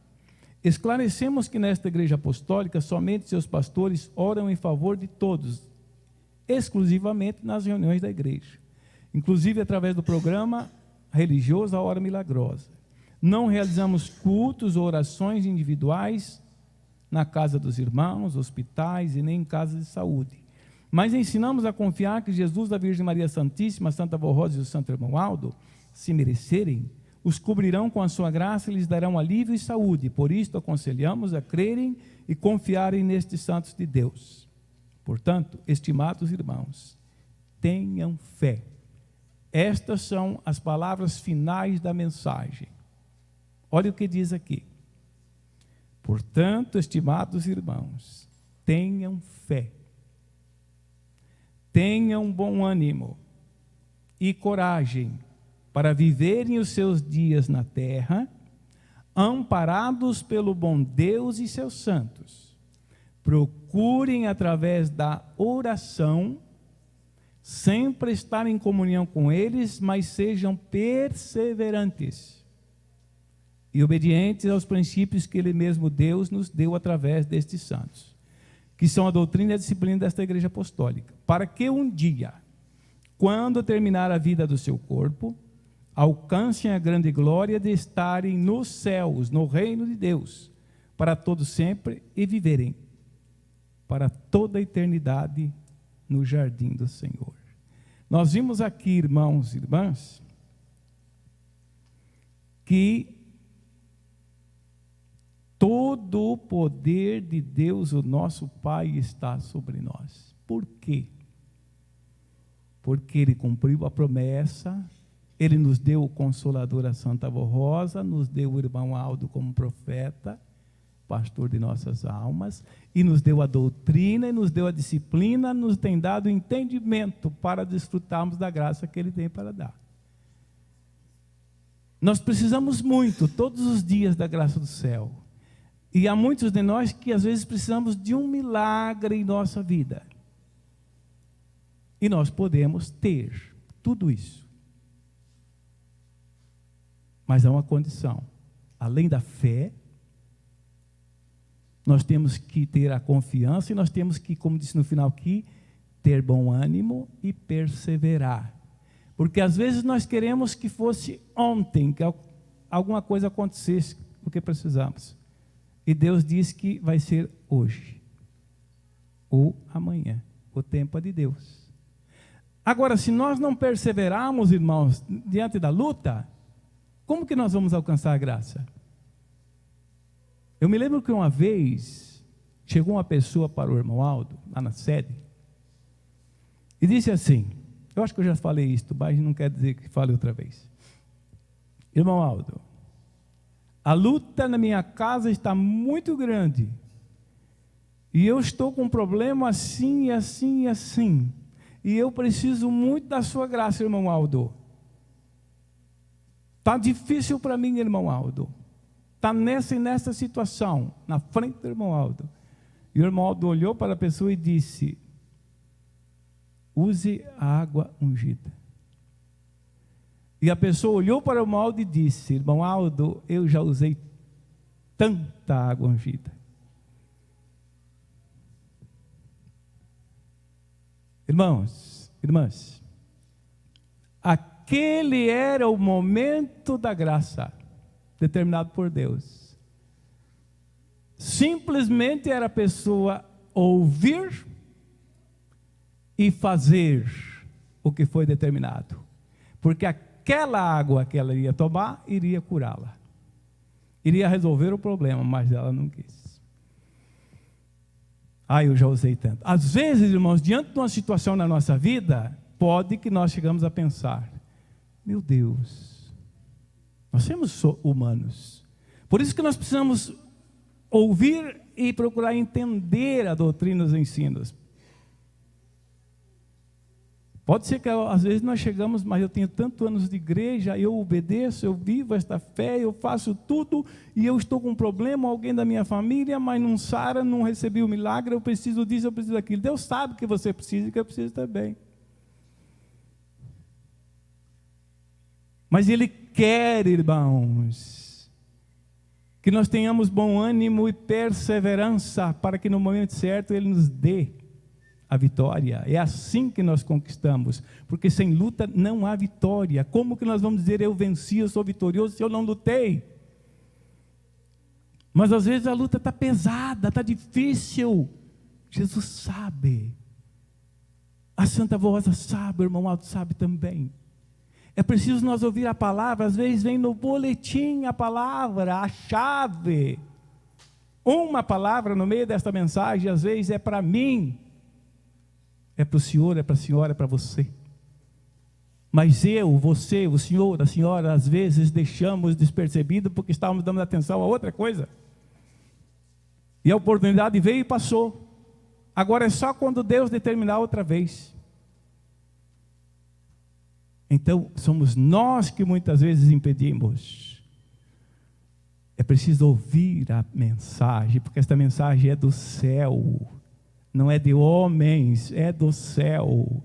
Esclarecemos que nesta igreja apostólica somente seus pastores oram em favor de todos, exclusivamente nas reuniões da igreja, inclusive através do programa religioso A Hora Milagrosa. Não realizamos cultos ou orações individuais na casa dos irmãos, hospitais e nem em casas de saúde. Mas ensinamos a confiar que Jesus, a Virgem Maria Santíssima, a Santa Avó Rosa e o Santo Irmão Aldo, se merecerem, os cobrirão com a sua graça e lhes darão alívio e saúde. Por isto aconselhamos a crerem e confiarem nestes santos de Deus. Portanto, estimados irmãos, tenham fé. Estas são as palavras finais da mensagem. Olha o que diz aqui. Portanto, estimados irmãos, tenham fé. Tenham bom ânimo e coragem para viverem os seus dias na terra, amparados pelo bom Deus e seus santos. Procurem, através da oração, sempre estar em comunhão com eles, mas sejam perseverantes e obedientes aos princípios que Ele mesmo, Deus, nos deu através destes santos, que são a doutrina e a disciplina desta igreja apostólica, para que um dia, quando terminar a vida do seu corpo, alcancem a grande glória de estarem nos céus, no reino de Deus, para todo sempre, e viverem para toda a eternidade no jardim do Senhor. Nós vimos aqui, irmãos e irmãs, que todo o poder de Deus, o nosso Pai, está sobre nós. Por quê? Porque Ele cumpriu a promessa, Ele nos deu o Consolador, a Santa Avó Rosa, nos deu o irmão Aldo como profeta, pastor de nossas almas, e nos deu a doutrina, e nos deu a disciplina, nos tem dado o entendimento para desfrutarmos da graça que Ele tem para dar. Nós precisamos muito, todos os dias, da graça do céu. E há muitos de nós que às vezes precisamos de um milagre em nossa vida. E nós podemos ter tudo isso. Mas há uma condição. Além da fé, nós temos que ter a confiança e nós temos que, como disse no final aqui, ter bom ânimo e perseverar. Porque às vezes nós queremos que fosse ontem, que alguma coisa acontecesse, o que precisamos. E Deus diz que vai ser hoje, ou amanhã. O tempo é de Deus. Agora, se nós não perseverarmos, irmãos, diante da luta, como que nós vamos alcançar a graça? Eu me lembro que uma vez, chegou uma pessoa para o irmão Aldo, lá na sede, e disse assim, eu acho que eu já falei isto, mas não quer dizer que fale outra vez. Irmão Aldo, a luta na minha casa está muito grande, e eu estou com um problema assim, e assim, e assim, e eu preciso muito da sua graça, irmão Aldo. Está difícil para mim, irmão Aldo. Está nessa e nessa situação, na frente do irmão Aldo. E o irmão Aldo olhou para a pessoa e disse, use a água ungida. E a pessoa olhou para o irmão Aldo e disse: irmão Aldo, eu já usei tanta água ungida. Irmãos, irmãs, aquele era o momento da graça, determinado por Deus. Simplesmente era a pessoa ouvir e fazer o que foi determinado, porque aquela água que ela ia tomar iria curá-la, iria resolver o problema, mas ela não quis. Eu já usei tanto. Às vezes, irmãos, diante de uma situação na nossa vida, pode que nós chegamos a pensar: meu Deus, nós somos humanos, por isso que nós precisamos ouvir e procurar entender a doutrina e os ensinos. Pode ser que às vezes nós chegamos, mas eu tenho tantos anos de igreja, eu obedeço, eu vivo esta fé, eu faço tudo, e eu estou com um problema, alguém da minha família, mas não sara, não recebi o milagre, eu preciso disso, eu preciso daquilo. Deus sabe que você precisa e que eu preciso também. Mas Ele quer, irmãos, que nós tenhamos bom ânimo e perseverança, para que no momento certo Ele nos dê a vitória. É assim que nós conquistamos, porque sem luta não há vitória. Como que nós vamos dizer eu venci, eu sou vitorioso, se eu não lutei? Mas às vezes a luta está pesada, está difícil. Jesus sabe, a Santa Vosa sabe, o irmão Aldo sabe também. É preciso nós ouvir a palavra. Às vezes vem no boletim a palavra, a chave. Uma palavra no meio desta mensagem, às vezes é para mim, é para o senhor, é para a senhora, é para você. Mas eu, você, o senhor, a senhora, às vezes deixamos despercebido porque estávamos dando atenção a outra coisa. E a oportunidade veio e passou. Agora é só quando Deus determinar outra vez. Então, somos nós que muitas vezes impedimos. É preciso ouvir a mensagem, porque esta mensagem é do céu. Não é de homens, é do céu.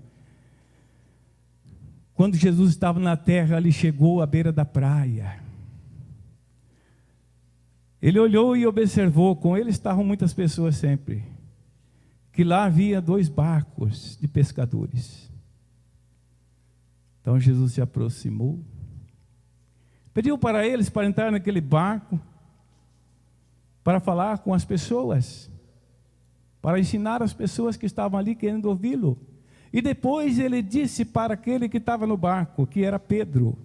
Quando Jesus estava na terra, ele chegou à beira da praia. Ele olhou e observou, com ele estavam muitas pessoas sempre, que lá havia 2 barcos de pescadores. Então Jesus se aproximou, pediu para eles para entrar naquele barco, para falar com as pessoas, para ensinar as pessoas que estavam ali querendo ouvi-lo. E depois ele disse para aquele que estava no barco, que era Pedro,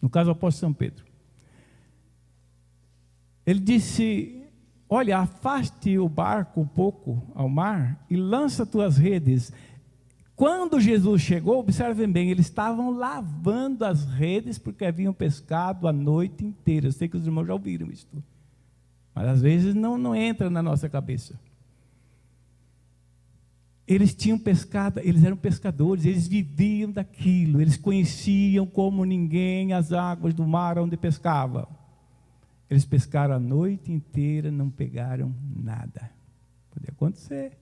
no caso o apóstolo São Pedro, ele disse: olha, afaste o barco um pouco ao mar e lança tuas redes. Quando Jesus chegou, observem bem, eles estavam lavando as redes, porque haviam pescado a noite inteira. Eu sei que os irmãos já ouviram isso, mas às vezes não entra na nossa cabeça. Eles tinham pescado, eles eram pescadores, eles viviam daquilo, eles conheciam como ninguém as águas do mar onde pescavam. Eles pescaram a noite inteira, não pegaram nada. Podia acontecer.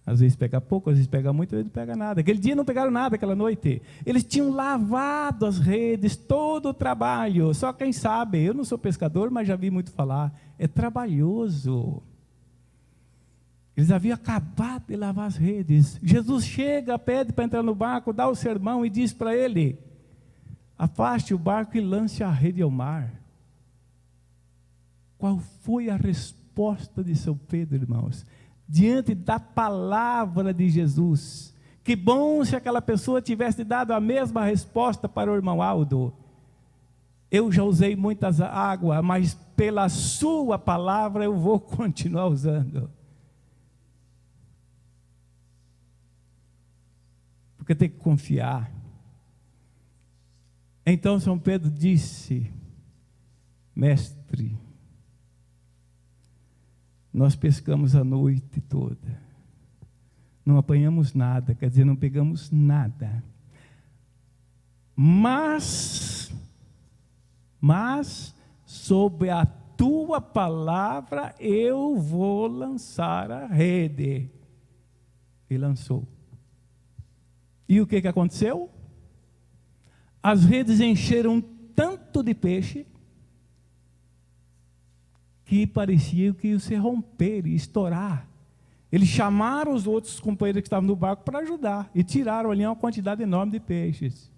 Às vezes pega pouco, às vezes pega muito, às vezes não pega nada. Aquele dia não pegaram nada, aquela noite. Eles tinham lavado as redes, todo o trabalho. Só quem sabe, eu não sou pescador, mas já vi muito falar. É trabalhoso. Eles haviam acabado de lavar as redes. Jesus chega, pede para entrar no barco, dá o sermão e diz para ele: afaste o barco e lance a rede ao mar. Qual foi a resposta de São Pedro, irmãos? Diante da palavra de Jesus. Que bom se aquela pessoa tivesse dado a mesma resposta para o irmão Aldo. Eu já usei muitas águas, mas pela sua palavra eu vou continuar usando. Porque tem que confiar. Então São Pedro disse: mestre, nós pescamos a noite toda, não apanhamos nada, quer dizer, não pegamos nada, mas sob a tua palavra eu vou lançar a rede. E lançou. E o que aconteceu? as redes encheram tanto de peixe que parecia que ia se romper e estourar. Eles chamaram os outros companheiros que estavam no barco para ajudar e tiraram ali uma quantidade enorme de peixes.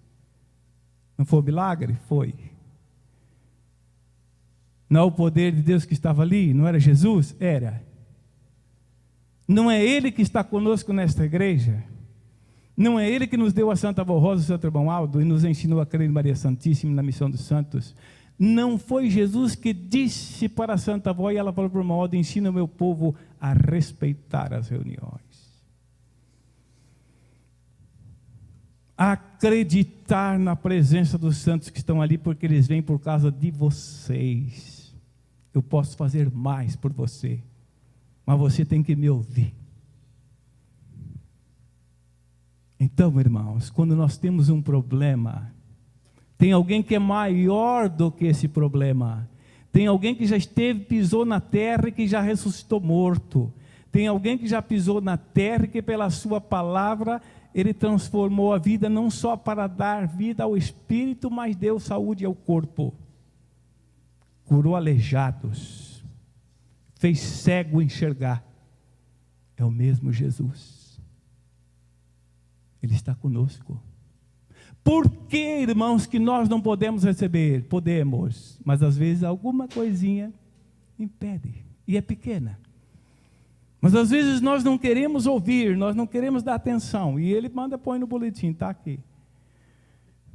Não foi um milagre? Foi. Não é o poder de Deus que estava ali? Não era Jesus? Era. Não é Ele que está conosco nesta igreja? Não é Ele que nos deu a Santa Avó Rosa, o Santo Irmão Aldo, e nos ensinou a crer em Maria Santíssima na missão dos santos? Não foi Jesus que disse para a Santa Avó, e ela falou para o irmão Aldo: ensina o meu povo a respeitar as reuniões. Acreditar na presença dos santos que estão ali, porque eles vêm por causa de vocês. Eu posso fazer mais por você, mas você tem que me ouvir. Então, irmãos, quando nós temos um problema, tem alguém que é maior do que esse problema. Tem alguém que já esteve, pisou na terra e que já ressuscitou morto. Tem alguém que já pisou na terra e que pela sua palavra ele transformou a vida, não só para dar vida ao espírito, mas deu saúde ao corpo. Curou aleijados, fez cego enxergar. É o mesmo Jesus. Ele está conosco. Por que, irmãos, que nós não podemos receber? Podemos, mas às vezes alguma coisinha impede, e é pequena. Mas às vezes nós não queremos ouvir, nós não queremos dar atenção, e ele manda, põe no boletim, está aqui.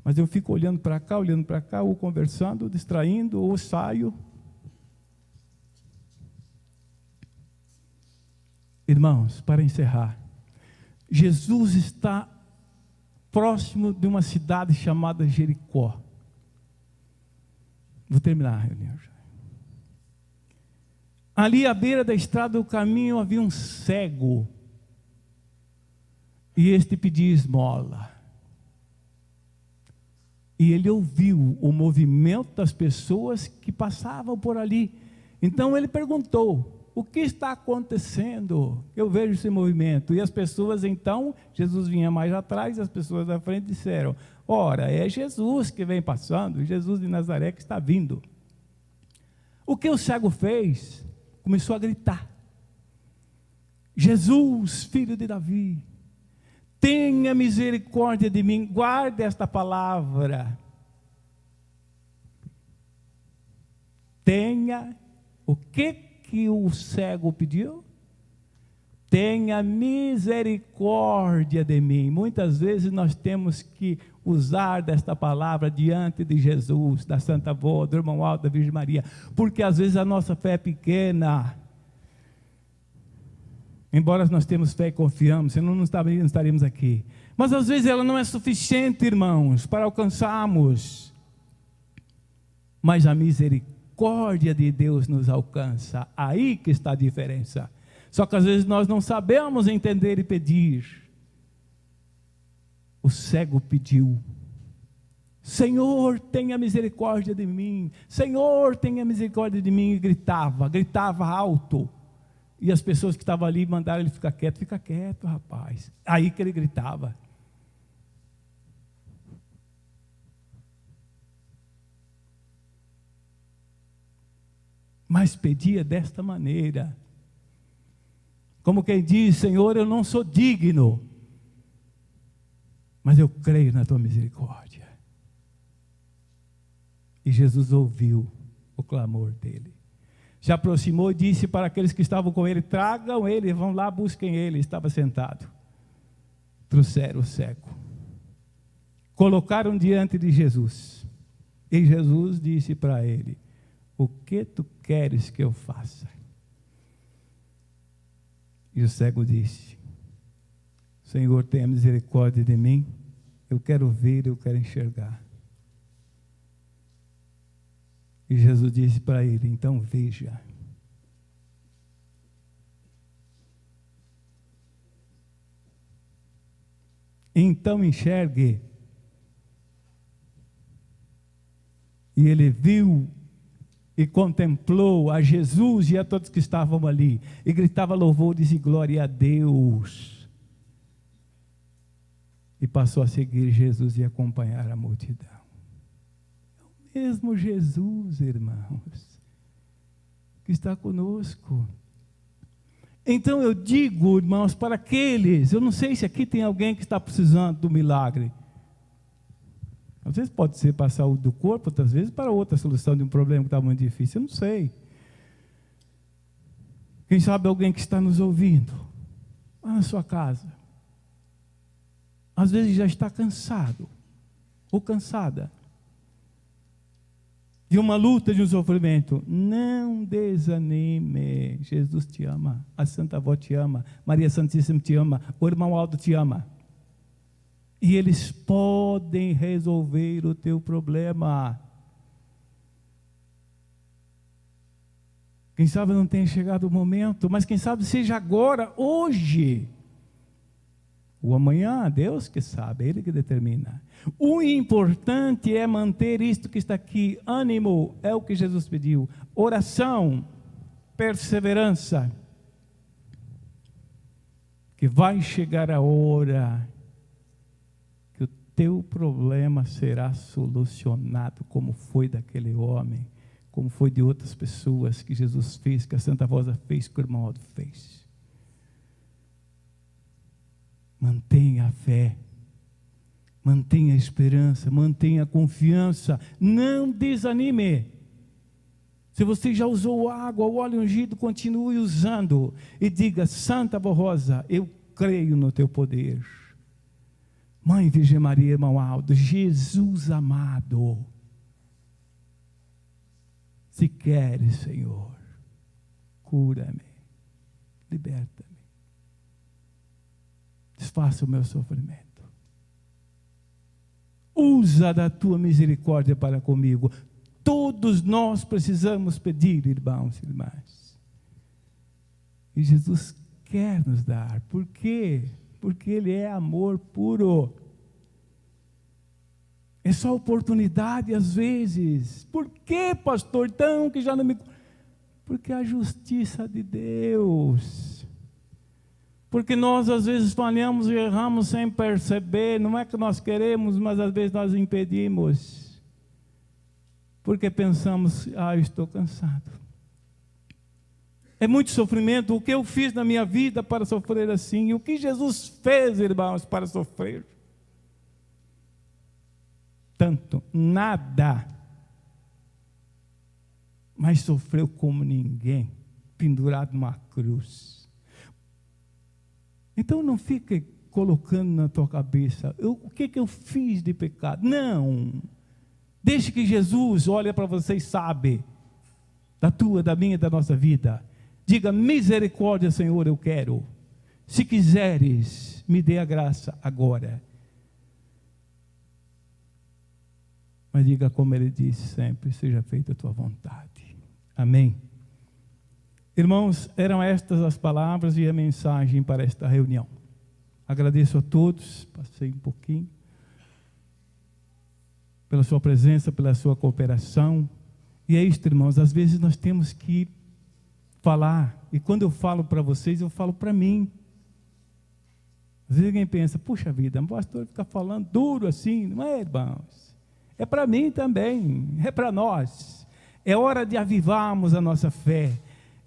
Mas eu fico olhando para cá, ou conversando, distraindo, ou saio. Irmãos, para encerrar, Jesus está próximo de uma cidade chamada Jericó. Vou terminar a reunião já. Ali à beira da estrada do caminho havia um cego, e este pedia esmola. E ele ouviu o movimento das pessoas que passavam por ali. Então ele perguntou: o que está acontecendo? Eu vejo esse movimento. E as pessoas então, Jesus vinha mais atrás, as pessoas da frente disseram: ora, é Jesus que vem passando, Jesus de Nazaré que está vindo. O que o cego fez? Começou a gritar: Jesus, filho de Davi, tenha misericórdia de mim. Guarde esta palavra. Tenha o que o cego pediu? Tenha misericórdia de mim. Muitas vezes nós temos que usar desta palavra diante de Jesus, da Santa Avó, do irmão Aldo, da Virgem Maria, porque às vezes a nossa fé é pequena. Embora nós temos fé e confiamos, senão não estaríamos aqui. Mas às vezes ela não é suficiente, irmãos, para alcançarmos. Mas a misericórdia de Deus nos alcança. Aí que está a diferença. Só que às vezes nós não sabemos entender e pedir. O cego pediu: Senhor, tenha misericórdia de mim. Senhor, tenha misericórdia de mim. E gritava alto. E as pessoas que estavam ali mandaram ele ficar quieto. Fica quieto, rapaz. Aí que ele gritava. Mas pedia desta maneira, como quem diz: Senhor, eu não sou digno, mas eu creio na tua misericórdia. E Jesus ouviu o clamor dele, se aproximou e disse para aqueles que estavam com ele: tragam ele, vão lá, busquem ele. Estava sentado. Trouxeram o cego, colocaram diante de Jesus, e Jesus disse para ele: o que tu queres que eu faça? E o cego disse: Senhor, tenha misericórdia de mim, eu quero ver, eu quero enxergar. E Jesus disse para ele: então veja. Então enxergue. E ele viu e contemplou a Jesus e a todos que estavam ali, e gritava louvores e glória a Deus. E passou a seguir Jesus e acompanhar a multidão. mesmo Jesus, irmãos, que está conosco. Então eu digo, irmãos, para aqueles, eu não sei se aqui tem alguém que está precisando do milagre. Às vezes pode ser para a saúde do corpo, outras vezes para outra solução de um problema que está muito difícil, eu não sei. Quem sabe alguém que está nos ouvindo, lá na sua casa, às vezes já está cansado, ou cansada, de uma luta, de um sofrimento. Não desanime, Jesus te ama, a Santa Avó te ama, Maria Santíssima te ama, o irmão Aldo te ama. E eles podem resolver o teu problema. Quem sabe não tenha chegado o momento, mas quem sabe seja agora, hoje. O amanhã, Deus que sabe, Ele que determina. O importante é manter isto que está aqui. Ânimo, é o que Jesus pediu. Oração, perseverança. Que vai chegar a hora que o teu problema será solucionado, como foi daquele homem, como foi de outras pessoas que Jesus fez, que a Santa Rosa fez, que o irmão Aldo fez. Mantenha a fé, mantenha a esperança, mantenha a confiança, não desanime. Se você já usou água, o óleo ungido, continue usando e diga: Santa Avó Rosa, eu creio no teu poder. Mãe Virgem Maria, irmão Aldo, Jesus amado, se queres, Senhor, cura-me, liberta-me, desfaça o meu sofrimento, usa da tua misericórdia para comigo. Todos nós precisamos pedir, irmãos e irmãs, e Jesus quer nos dar. Por quê? Porque Ele é amor puro. É só oportunidade às vezes. Por que, pastor, então que já não me... Porque a justiça de Deus. Porque nós às vezes falhamos e erramos sem perceber. Não é que nós queremos, mas às vezes nós impedimos. Porque pensamos: eu estou cansado. É muito sofrimento. O que eu fiz na minha vida para sofrer assim? E o que Jesus fez, irmãos, para sofrer tanto? Nada. Mas sofreu como ninguém, pendurado numa cruz. Então não fique colocando na tua cabeça: o que eu fiz de pecado? Não. Deixe que Jesus olhe para você e sabe da tua, da minha, da nossa vida. Diga: misericórdia, Senhor, eu quero. Se quiseres, me dê a graça agora. Mas diga como Ele disse sempre: seja feita a tua vontade. Amém. Irmãos, eram estas as palavras e a mensagem para esta reunião. Agradeço a todos, passei um pouquinho, pela sua presença, pela sua cooperação. E é isto, irmãos, às vezes nós temos que falar, e quando eu falo para vocês, eu falo para mim. Às vezes alguém pensa: puxa vida, o pastor fica falando duro assim. Não é, irmãos? É para mim também, é para nós. É hora de avivarmos a nossa fé.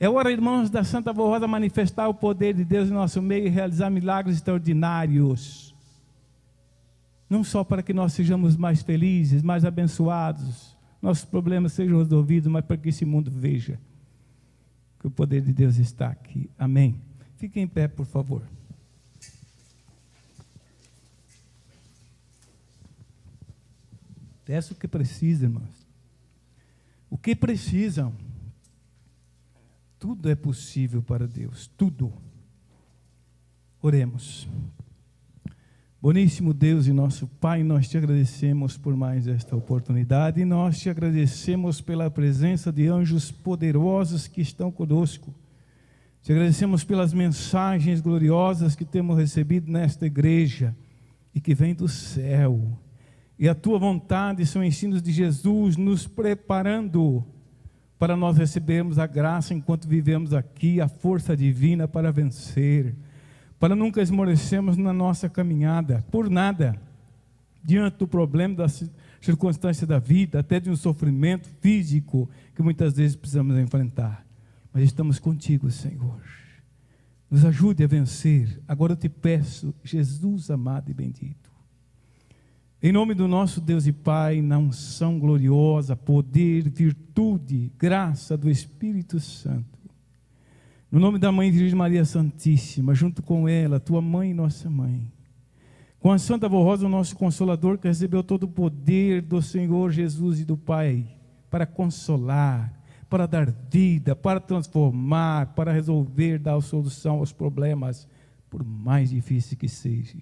É hora, irmãos, da Santa Avó Rosa manifestar o poder de Deus em nosso meio e realizar milagres extraordinários. Não só para que nós sejamos mais felizes, mais abençoados, nossos problemas sejam resolvidos, mas para que esse mundo veja que o poder de Deus está aqui. Amém. Fiquem em pé, por favor. Peço o que precisa, irmãos. O que precisam. Tudo é possível para Deus, tudo. Oremos. Boníssimo Deus e nosso Pai, nós te agradecemos por mais esta oportunidade, e nós te agradecemos pela presença de anjos poderosos que estão conosco. Te agradecemos pelas mensagens gloriosas que temos recebido nesta igreja e que vêm do céu. E a tua vontade são ensinos de Jesus nos preparando para nós recebermos a graça enquanto vivemos aqui, a força divina para vencer, para nunca esmorecermos na nossa caminhada, por nada, diante do problema, circunstâncias da vida, até de um sofrimento físico que muitas vezes precisamos enfrentar. Mas estamos contigo, Senhor. Nos ajude a vencer. Agora eu te peço, Jesus amado e bendito, em nome do nosso Deus e Pai, na unção gloriosa, poder, virtude, graça do Espírito Santo, no nome da Mãe Virgem Maria Santíssima, junto com ela, tua mãe e nossa mãe, com a Santa Avó Rosa, o nosso Consolador, que recebeu todo o poder do Senhor Jesus e do Pai, para consolar, para dar vida, para transformar, para resolver, dar solução aos problemas, por mais difícil que seja.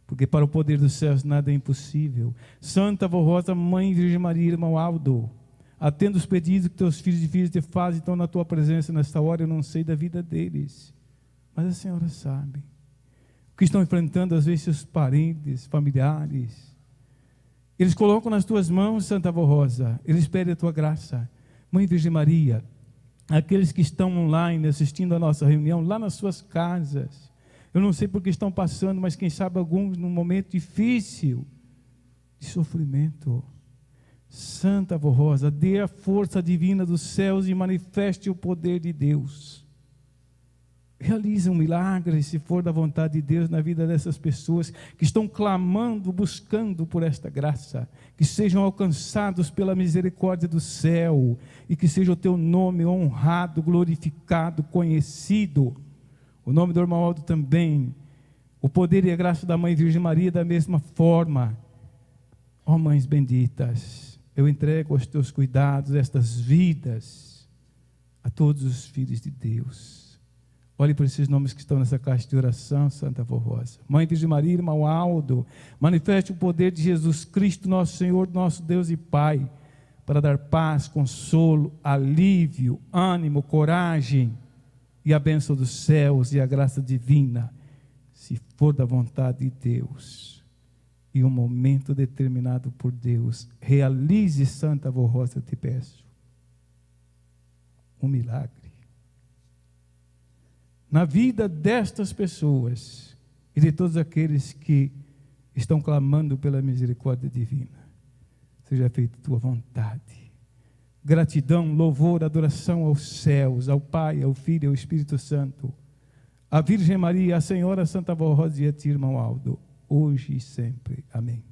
Porque para o poder dos céus nada é impossível. Santa Avó Rosa, Mãe Virgem Maria, irmão Aldo, atenda os pedidos que teus filhos e filhas te fazem, então na tua presença nesta hora. Eu não sei da vida deles, mas a Senhora sabe o que estão enfrentando, às vezes seus parentes, familiares. Eles colocam nas tuas mãos, Santa Avó Rosa, eles pedem a tua graça. Mãe Virgem Maria, aqueles que estão online assistindo a nossa reunião, lá nas suas casas, eu não sei por que estão passando, mas quem sabe alguns num momento difícil, de sofrimento. Santa Avó Rosa, dê a força divina dos céus e manifeste o poder de Deus. Realize um milagre, se for da vontade de Deus, na vida dessas pessoas que estão clamando, buscando por esta graça, que sejam alcançados pela misericórdia do céu, e que seja o teu nome honrado, glorificado, conhecido, o nome do irmão Aldo também, o poder e a graça da Mãe Virgem Maria da mesma forma. Ó mães benditas, eu entrego aos teus cuidados estas vidas, a todos os filhos de Deus. Olhe por esses nomes que estão nessa caixa de oração, Santa Avó Rosa. Mãe Virgem Maria, irmão Aldo, manifeste o poder de Jesus Cristo, nosso Senhor, nosso Deus e Pai, para dar paz, consolo, alívio, ânimo, coragem, e a bênção dos céus e a graça divina, se for da vontade de Deus, e um momento determinado por Deus, realize, Santa Avó Rosa, eu te peço, um milagre na vida destas pessoas e de todos aqueles que estão clamando pela misericórdia divina. Seja feita tua vontade. Gratidão, louvor, adoração aos céus, ao Pai, ao Filho e ao Espírito Santo, à Virgem Maria, à Senhora Santa Avó Rosa e a ti, irmão Aldo, hoje e sempre. Amém.